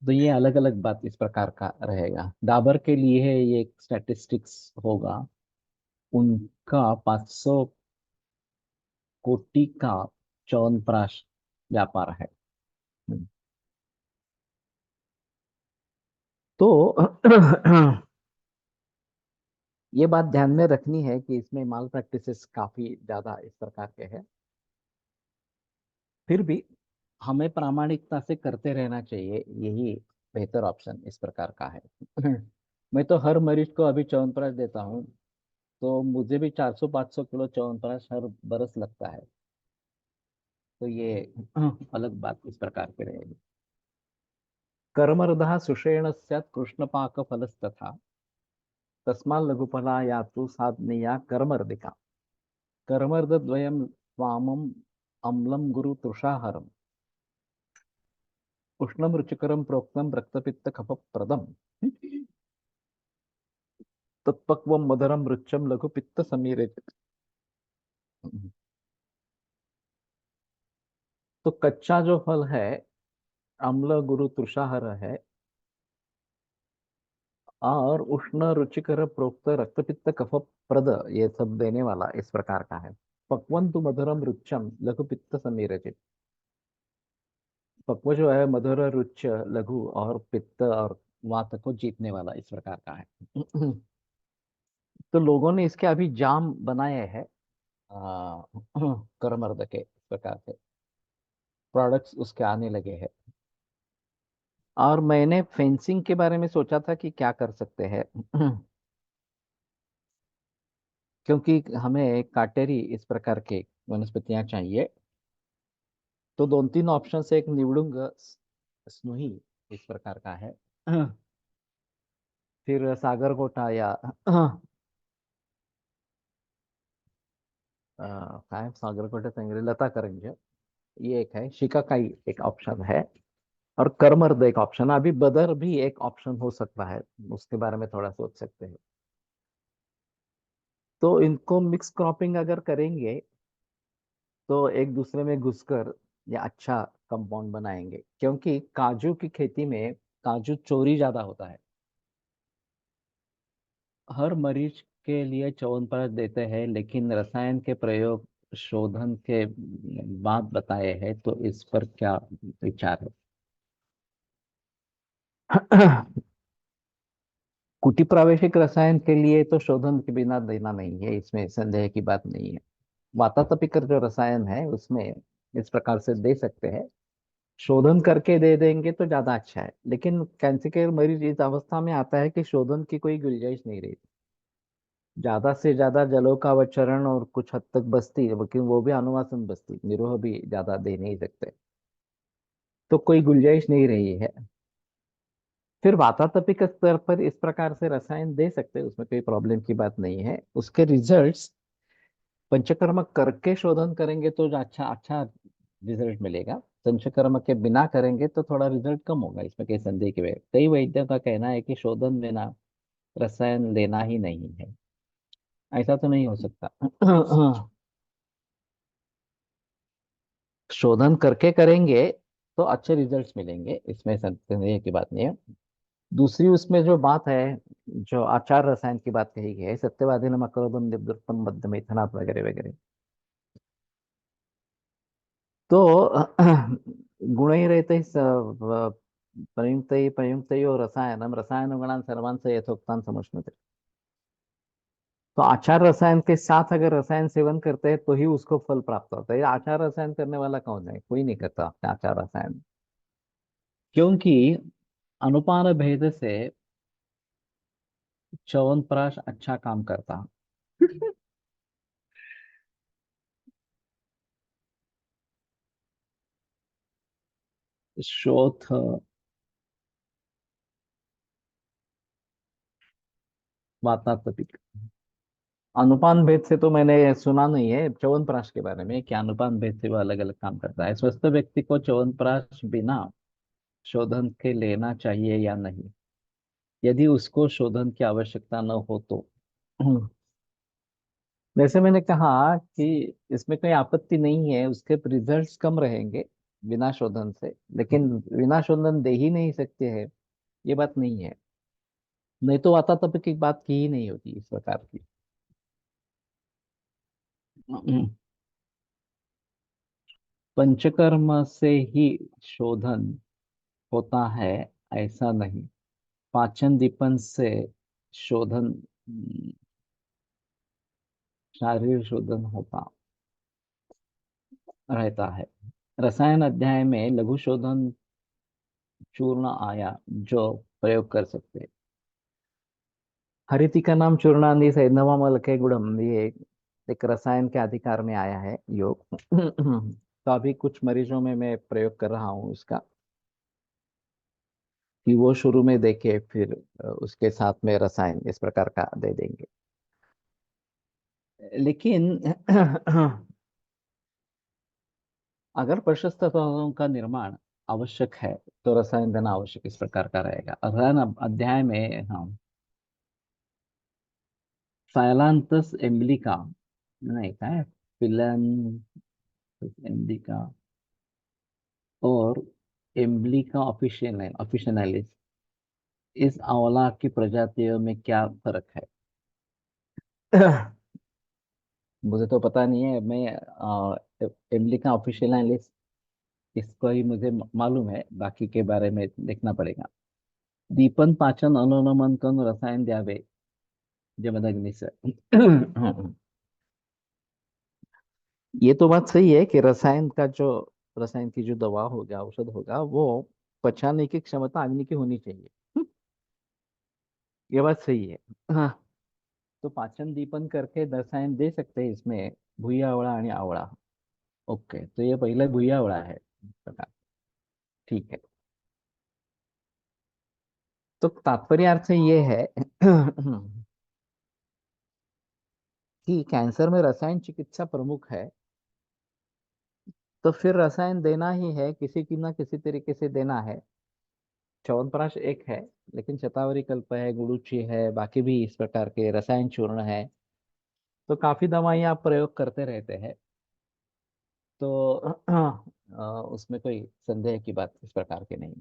तो ये अलग अलग बात इस प्रकार का रहेगा। डाबर के लिए है ये एक स्टैटिस्टिक्स होगा, उनका 500 कोटि का च्यवनप्राश व्यापार है। तो ये बात ध्यान में रखनी है कि इसमें माल प्रैक्टिसेस काफी ज्यादा इस प्रकार के हैं। फिर भी हमें प्रामाणिकता से करते रहना चाहिए, यही बेहतर ऑप्शन इस प्रकार का है। मैं तो हर मरीज को अभी च्यवनप्राश देता हूँ, तो मुझे भी 400-500 किलो च्यवनप्राश हर बरस लगता है। तो ये अलग बात इस प्रकार की रहेगी। कर्मरदः सुषेण स्यात् कृष्णपाक फलस्तथा, तस्मात् लघुफला यातु साधनीया कर्मर्दिका। कर्मर्दद्वयं वामम् अम्लं गुरु तृषाहरम्, उष्णं रुचिकरं प्रोक्तं रक्तपित्त कफप्रदम्, तत्पक्वं मधुरं रुच्यं लघु पित्त समीरे। तो कच्चा जो फल है, अम्ल गुरु तृषाहर है, और उष्ण रुचिकर प्रोक्त रक्तपित्त कफ प्रद, ये सब देने वाला इस प्रकार का है। पक्वंतु मधुरम रुच्यम लघु पित्त समीरचित। पक्व जो है मधुर रुच लघु और पित्त और वात को जीतने वाला इस प्रकार का है। तो लोगों ने इसके अभी जाम बनाए हैं, आ, करमर्द के इस प्रकार से प्रोडक्ट्स उसके आने लगे हैं। और मैंने फेंसिंग के बारे में सोचा था कि क्या कर सकते हैं। क्योंकि हमें काटेरी इस प्रकार के वनस्पतियां चाहिए, तो 2-3 ऑप्शन से एक निवडूंगा। स्नोही इस प्रकार का है, फिर सागरगोटा या काय सागरगोटा चांगले लता करंज, ये एक है। शिकाकाई एक ऑप्शन है, और करमर्द एक ऑप्शन। अभी बदर भी एक ऑप्शन हो सकता है, उसके बारे में थोड़ा सोच सकते हैं। तो इनको मिक्स क्रॉपिंग अगर करेंगे तो एक दूसरे में घुसकर या अच्छा कंपाउंड बनाएंगे, क्योंकि काजू की खेती में काजू चोरी ज्यादा होता है। हर मरीज के लिए च्यवनप्राश देते हैं, लेकिन रसायन के प्रयोग शोधन के बाद बताए हैं, तो इस पर क्या विचार है? कुटी प्रावेशिक रसायन के लिए तो शोधन के बिना देना नहीं है, इसमें संदेह की बात नहीं है। वातातपिकर जो रसायन है उसमें इस प्रकार से दे सकते हैं, शोधन करके दे देंगे तो ज्यादा अच्छा है। लेकिन कैंसर के मरीज इस अवस्था में आता है कि शोधन की कोई गुंजाइश नहीं रही, ज्यादा से ज्यादा जलों का अवचरण और कुछ हद तक बस्ती, लेकिन वो भी अनुवासन बस्ती, निरोह भी ज्यादा दे नहीं सकते, तो कोई गुंजाइश नहीं रही है। फिर वातातपिक स्तर पर इस प्रकार से रसायन दे सकते हैं, उसमें कोई प्रॉब्लम की बात नहीं है। उसके रिजल्ट्स पंचकर्म करके शोधन करेंगे तो जो अच्छा अच्छा रिजल्ट मिलेगा। पंचकर्म के बिना करेंगे तो थोड़ा रिजल्ट कम होगा, इसमें कई संदेह की बात। कई वैद्यों का कहना है कि शोधन बिना रसायन लेना ही नहीं है, ऐसा तो नहीं हो सकता। शोधन करके करेंगे तो अच्छे रिजल्ट्स मिलेंगे, इसमें संदेह की बात नहीं है। दूसरी उसमें जो बात है, जो आचार रसायन की बात कही गई है, सत्यवादी नमक अकरोदन लिप्तम मध्यम इथनात वगैरह वगैरह, तो गुणैरेतैः प्रयुक्तैः रसायन गुणान सर्वान् स यथोक्तान् समश्नुते। तो आचार रसायन के साथ अगर रसायन सेवन करते हैं तो ही उसको फल प्राप्त होता है। आचार रसायन करने वाला कौन है? कोई नहीं करता आचार रसायन, क्योंकि अनुपान भेद से च्यवनप्राश अच्छा काम करता। शोथ वातात्पिक। अनुपान भेद से तो मैंने सुना नहीं है च्यवनप्राश के बारे में कि अनुपान भेद से वो अलग अलग काम करता है। स्वस्थ व्यक्ति को च्यवनप्राश बिना शोधन के लेना चाहिए या नहीं, यदि उसको शोधन की आवश्यकता न हो तो। वैसे मैंने कहा कि इसमें कोई आपत्ति नहीं है, उसके रिजल्ट्स कम रहेंगे बिना शोधन से, लेकिन बिना शोधन दे ही नहीं सकते हैं ये बात नहीं है। नहीं तो वातात्पिक की बात की ही नहीं होती इस प्रकार की। पंचकर्म से ही शोधन होता है ऐसा नहीं, पाचन दीपन से शोधन, शारीर शोधन होता रहता है। रसायन अध्याय में लघु शोधन चूर्ण आया जो प्रयोग कर सकते हैं। हरितिका नाम चूर्णांदी सैंधवा मलके गुणम, ये एक रसायन के अधिकार में आया है योग। तो अभी कुछ मरीजों में मैं प्रयोग कर रहा हूँ इसका, कि वो शुरू में देखे फिर उसके साथ में रसायन इस प्रकार का दे देंगे। लेकिन अगर प्रशस्त तत्वों का निर्माण आवश्यक है तो रसायन देना आवश्यक इस प्रकार का रहेगा। रसायन अध्याय में हम साइलांथस एम्ब्लिका, नहीं क्या है, फिलांथस एम्ब्लिका और एम्ब्लिका ऑफिशियनालिस, इस आंवला की प्रजातियों में क्या फर्क है? मुझे तो पता नहीं है, मैं एम्ब्लिका ऑफिशियनालिस इसको ही मुझे मालूम है, बाकी के बारे में देखना पड़ेगा। दीपन पाचन अनुनमन कन रसायन द्यावे जमदग्नि से। ये तो बात सही है कि रसायन की जो दवा होगा, औषध होगा, वो पचाने की क्षमता अग्नि की होनी चाहिए। ये बात सही है। हाँ, तो पाचन दीपन करके रसायन दे सकते हैं इसमें, भुया आवळा आणि आवळा। ओके, तो ये पहले भुया आवळा है इस प्रकार। ठीक है, तो तात्पर्य अर्थ ये है कि कैंसर में रसायन चिकित्सा प्रमुख है, तो फिर रसायन देना ही है, किसी की ना किसी तरीके से देना है। च्यवनप्राश एक है, लेकिन शतावरी कल्प है, गुडुचि है, बाकी भी इस प्रकार के रसायन चूर्ण है। तो काफी दवाइयाँ आप प्रयोग करते रहते हैं, तो उसमें कोई संदेह की बात इस प्रकार की नहीं।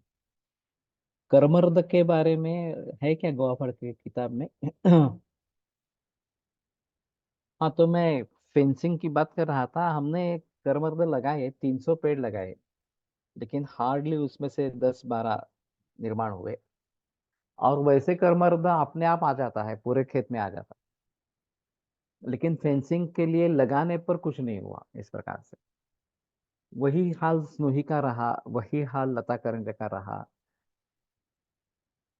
कर्मर्द के बारे में है क्या गोवाफड़ की किताब में? हाँ, तो मैं फेंसिंग की बात कर रहा था। हमने कर्मर्द लगाए, 300 पेड़ लगाए, लेकिन हार्डली उसमें से 10-12 निर्माण हुए। और वैसे कर्मर्द अपने आप आ जाता है, पूरे खेत में आ जाता है, लेकिन फेंसिंग के लिए लगाने पर कुछ नहीं हुआ इस प्रकार से। वही हाल स्नोही का रहा, वही हाल लता करंज का रहा।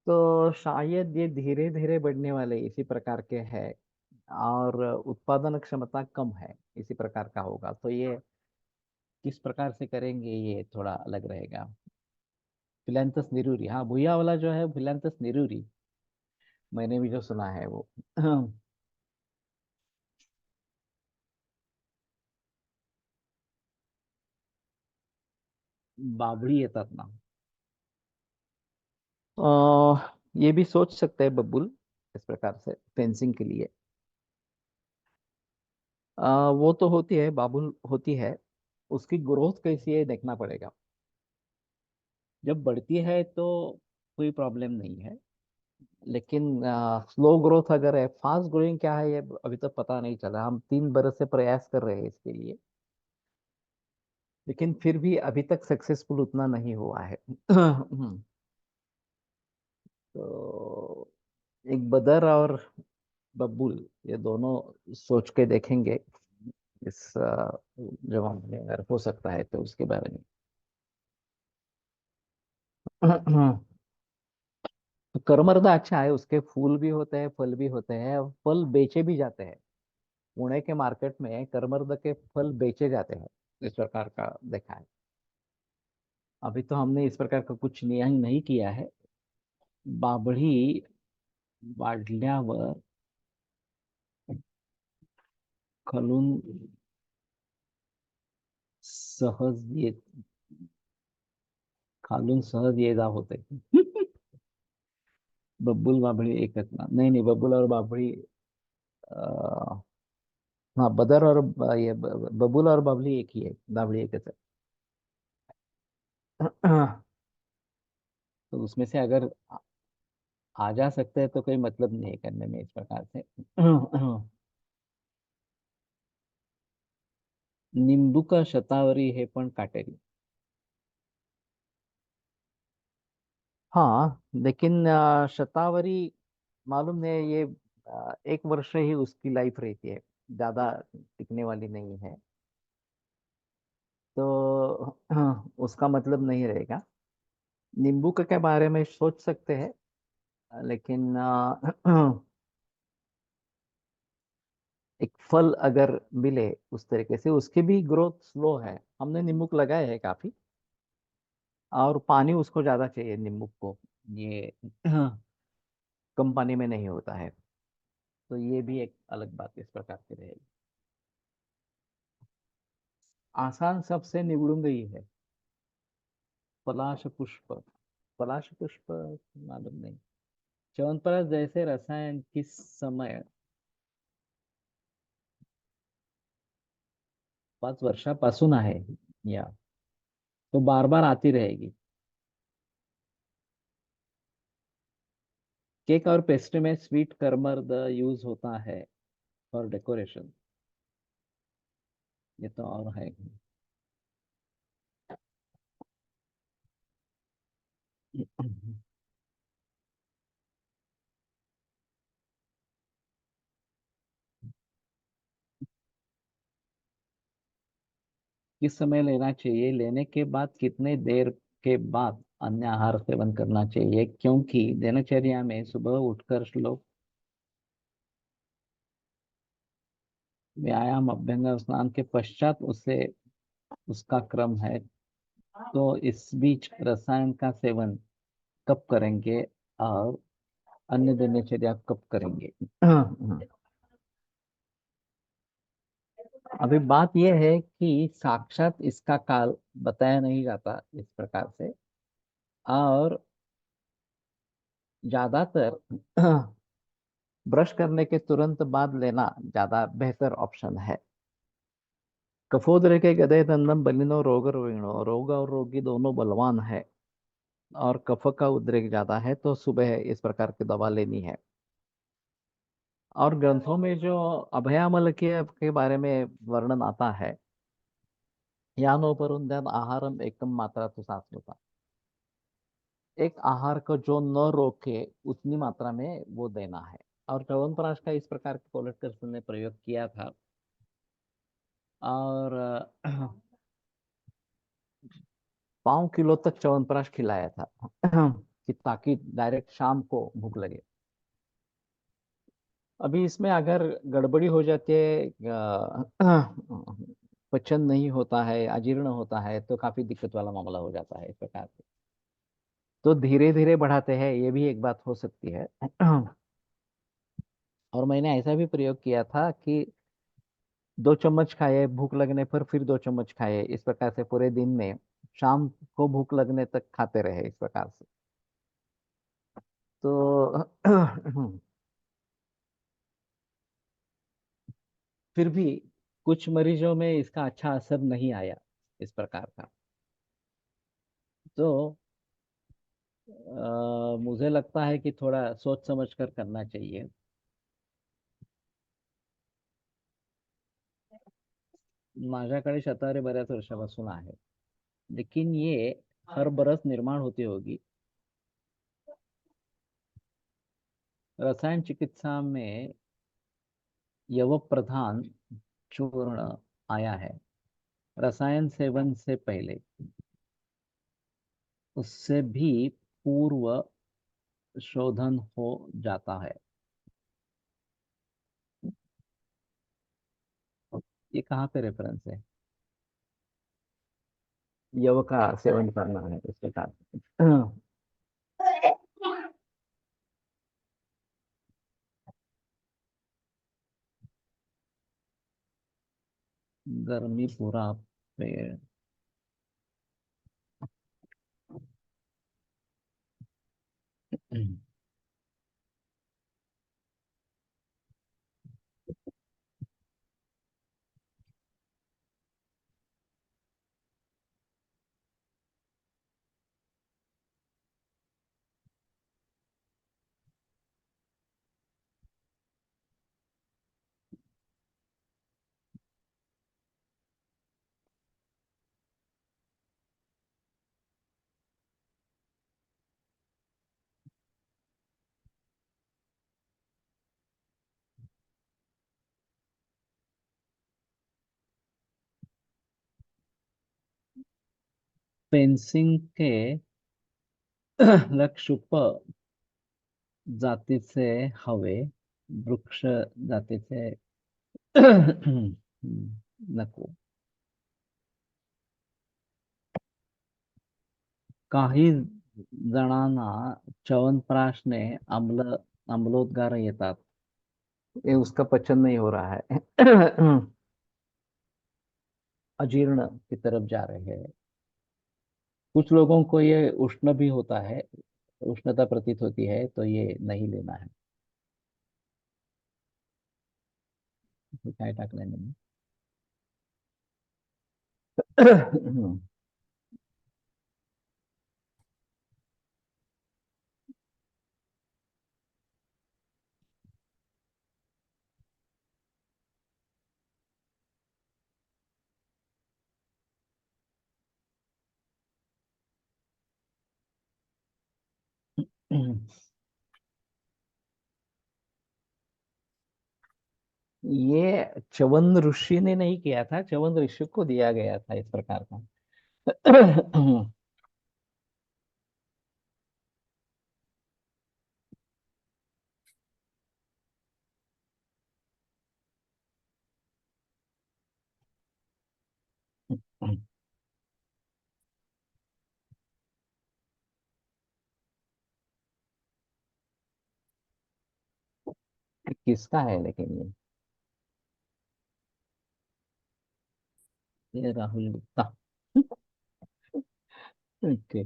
तो शायद ये धीरे धीरे बढ़ने वाले इसी प्रकार के हैं, और उत्पादन क्षमता कम है इसी प्रकार का होगा। तो ये किस प्रकार से करेंगे ये थोड़ा अलग रहेगा। फिलैंथस निरूरी, हाँ, भुया वाला जो है फिलैंथस निरूरी, मैंने भी जो सुना है वो। बाबड़ी येतात ना, ये भी सोच सकते हैं बबुल इस प्रकार से फेंसिंग के लिए। वो तो होती है, बाबुल होती है, उसकी ग्रोथ कैसी है देखना पड़ेगा। जब बढ़ती है तो कोई प्रॉब्लम नहीं है, लेकिन स्लो ग्रोथ अगर है, फास्ट ग्रोइंग क्या है ये अभी तक पता नहीं चला। हम 3 बरस से प्रयास कर रहे हैं इसके लिए, लेकिन फिर भी अभी तक सक्सेसफुल उतना नहीं हुआ है। तो एक बदर और बबुल, ये दोनों सोच के देखेंगे इस जवाब में, अगर हो सकता है तो उसके बारे में। तो करमर्द अच्छा है, उसके फूल भी होते हैं, फल भी होते हैं, और फल बेचे भी जाते हैं। पुणे के मार्केट में करमर्द के फल बेचे जाते हैं, इस प्रकार का देखा है। अभी तो हमने इस प्रकार का कुछ नियम नहीं किया है। बाबळी वाढल्यावर खालून सहज येत खालून सहज ये जा होते। बब्बुल बाबळी एकच ना? नहीं नहीं, बब्बुल और बाबळी हाँ, बदर और ये बबुल और बबली एक ही है, दाबड़ी एक है। तो उसमें से अगर आ जा सकते हैं तो कोई मतलब नहीं है करने में इस प्रकार से। नींबू का शतावरी है पण काटेरी। हाँ, लेकिन शतावरी मालूम नहीं, ये 1 वर्ष ही उसकी लाइफ रहती है, ज्यादा टिकने वाली नहीं है। तो उसका मतलब नहीं रहेगा। नींबू के बारे में सोच सकते हैं, लेकिन एक फल अगर मिले उस तरीके से, उसकी भी ग्रोथ स्लो है। हमने नींबू लगाए है काफी, और पानी उसको ज्यादा चाहिए नींबू को, ये कम पानी में नहीं होता है। तो ये भी एक अलग बात इस प्रकार की रहेगी। आसान सबसे निवडून गई है पलाश पुष्प। पलाश पुष्प मालूम नहीं। च्यवनप्राश जैसे रसायन किस समय 5 वर्षापासून आहे, या तो बार बार आती रहेगी। केक और पेस्ट्री में स्वीट कमर्द यूज होता है फॉर डेकोरेशन। ये तो और है। किस समय लेना चाहिए? लेने के बाद कितने देर के बाद अन्य आहार सेवन करना चाहिए? क्योंकि दिनचर्या में सुबह उठकर लोग व्यायाम, अभ्यंग, स्नान के पश्चात उसे उसका क्रम है। तो इस बीच रसायन का सेवन कब करेंगे और अन्य दिनचर्या कब करेंगे? अभी बात यह है कि साक्षात इसका काल बताया नहीं जाता इस प्रकार से, और ज्यादातर ब्रश करने के तुरंत बाद लेना ज्यादा बेहतर ऑप्शन है। कफोदरे के गदे दंदम बलिनो रोग रोगिणो, रोग और रोगी दोनों बलवान है, और कफ का उद्रेक ज्यादा है तो सुबह इस प्रकार की दवा लेनी है। और ग्रंथों में जो अभयामल के बारे में वर्णन आता है, यानोपरुंदन आहारम एकम मात्रा तो होता, एक आहार को जो न रोके उतनी मात्रा में वो देना है। और च्यवनप्राश का इस प्रकार के कोलेट्कर्स ने प्रयोग किया था, और 5 किलो तक च्यवनप्राश खिलाया था, कि ताकि डायरेक्ट शाम को भूख लगे। अभी इसमें अगर गड़बड़ी हो जाती है, पचन नहीं होता है, अजीर्ण होता है, तो काफी दिक्कत वाला मामला हो जाता है इस प्रकार से। तो धीरे धीरे बढ़ाते हैं, ये भी एक बात हो सकती है। और मैंने ऐसा भी प्रयोग किया था कि 2 चम्मच खाए, भूख लगने पर फिर 2 चम्मच खाए, इस प्रकार से पूरे दिन में शाम को भूख लगने तक खाते रहे इस प्रकार से। तो फिर भी कुछ मरीजों में इसका अच्छा असर नहीं आया। इस प्रकार का। तो मुझे लगता है कि थोड़ा सोच समझ कर करना चाहिए। माझ्याकडे शतावरी बऱ्याच वर्षापासून आहे, लेकिन ये हर बरस निर्माण होती होगी। रसायन चिकित्सा में यव प्रधान चूर्ण आया है। रसायन सेवन से पहले, उससे भी पूर्व शोधन हो जाता है। ये कहाँ पे रेफरेंस है? यव का सेवन करना है इसके साथ। गर्मी पूरा पेड़। फेंसिंग के लक्षुप जातीचे हवे, वृक्ष जातीचे नको। काही जणांना च्यवनप्राशने आम्लोदगार येतात। ये उसका पचन नहीं हो रहा है। अजीर्ण की तरफ जा रहे हैं। कुछ लोगों को ये उष्ण भी होता है, उष्णता प्रतीत होती है, तो ये नहीं लेना है। काय टाकलंय मी? ये च्यवन ऋषि ने नहीं किया था, च्यवन ऋषि को दिया गया था इस प्रकार का। किसका है लेकिन ये राहुल गुप्ता। ओके।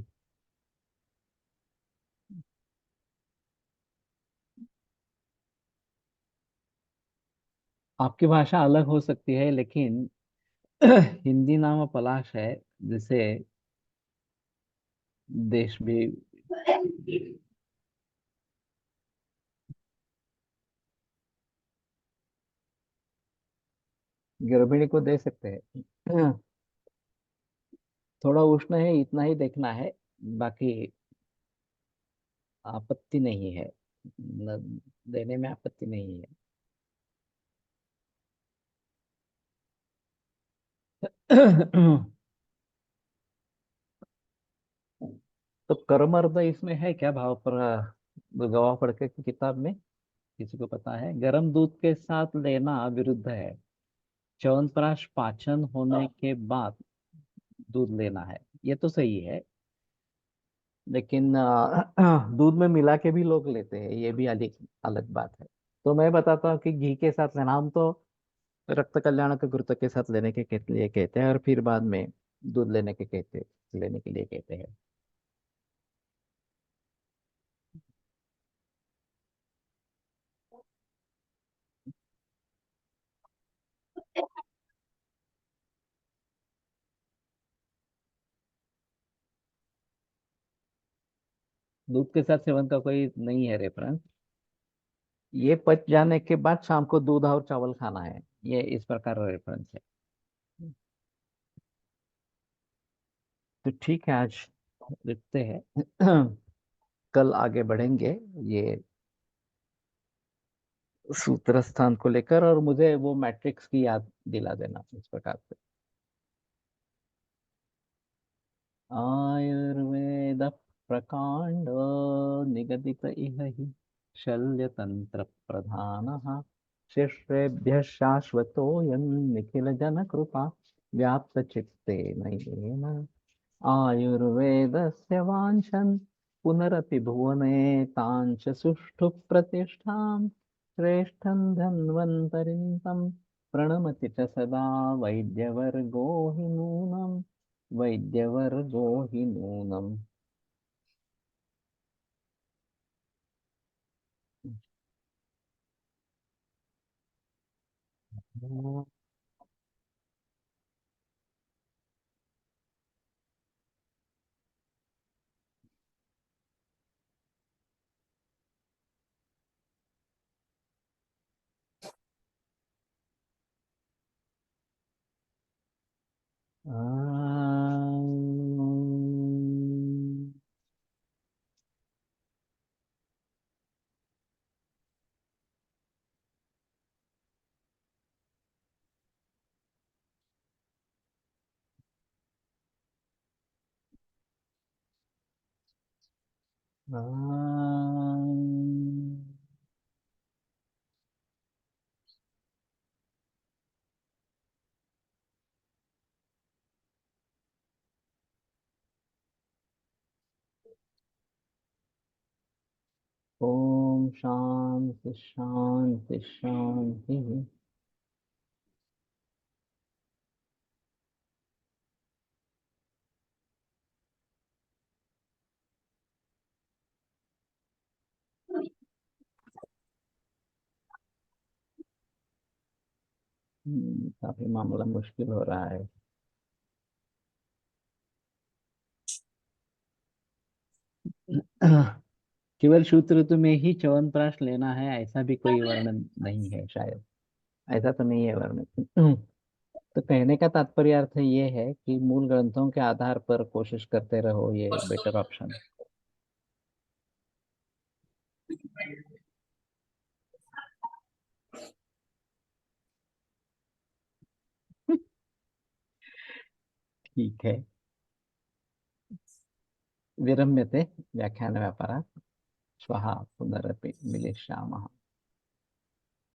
आपकी भाषा अलग हो सकती है, लेकिन हिंदी नाम पलाश है, जिसे देश भी गर्भिणी को दे सकते हैं। थोड़ा उष्ण है, इतना ही देखना है, बाकी आपत्ति नहीं है, देने में आपत्ति नहीं है। तो कर्मर्द इसमें है क्या भाव पर? गवाह पढ़ के किताब में किसी को पता है? गर्म दूध के साथ लेना विरुद्ध है। च्यवनप्राश पाचन होने के बाद दूध लेना है, ये तो सही है, लेकिन दूध में मिला के भी लोग लेते हैं, ये भी अलग अलग बात है। तो मैं बताता हूँ कि घी के साथ लेना, हम तो रक्त कल्याण के घृत के साथ लेने के लिए कहते हैं, और फिर बाद में दूध लेने के लिए कहते हैं। दूध के साथ सेवन का कोई नहीं है रेफरेंस। ये पच जाने के बाद शाम को दूध और चावल खाना है, ये इस प्रकार रेफरेंस है। तो ठीक है, आज लिखते हैं। कल आगे बढ़ेंगे ये सूत्र स्थान को लेकर, और मुझे वो मैट्रिक्स की याद दिला देना इस प्रकार से। आयुर्वेद प्रकांड निगदित इह हि शल्यतंत्र प्रधानः शिष्येभ्यः शाश्वतोऽयं निखिल जन कृपा व्याप्त चित्तेन येन आयुर्वेदस्य वाञ्छन् पुनरपि भुवने ताञ्च सुष्ठु प्रतिष्ठां श्रेष्ठं धन्वन्तरिं तं प्रणमति च सदा वैद्यवर्गो हि नूनम् वैद्यवर्गो हि नूनम्। ओम शांति शांति शांति। काफी मामला मुश्किल हो रहा है। केवल सूत्र ऋतु में ही च्यवनप्राश लेना है, ऐसा भी कोई वर्णन नहीं है शायद। ऐसा तो नहीं है वर्णन। तो कहने का तात्पर्य अर्थ ये है कि मूल ग्रंथों के आधार पर कोशिश करते रहो, ये बेटर ऑप्शन। ठीक है। विरम्यते व्याख्यान व्यापारात् श्वः पुनरपि मिलिष्यामः।